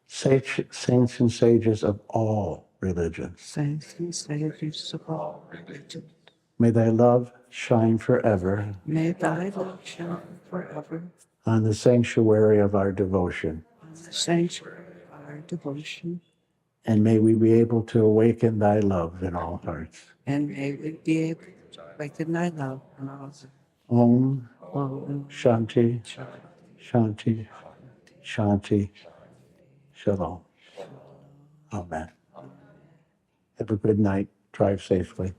saints and sages of all religions, Saints and sages of all religions, may thy love shine forever may thy love shine forever on the sanctuary of our devotion, on the sanctuary of our devotion, and may we be able to awaken thy love in all hearts. and may we be able to awaken thy love in all hearts. Om Om Shanti, Shanti, Shanti, Shalom. Amen. Have a good night. Drive safely.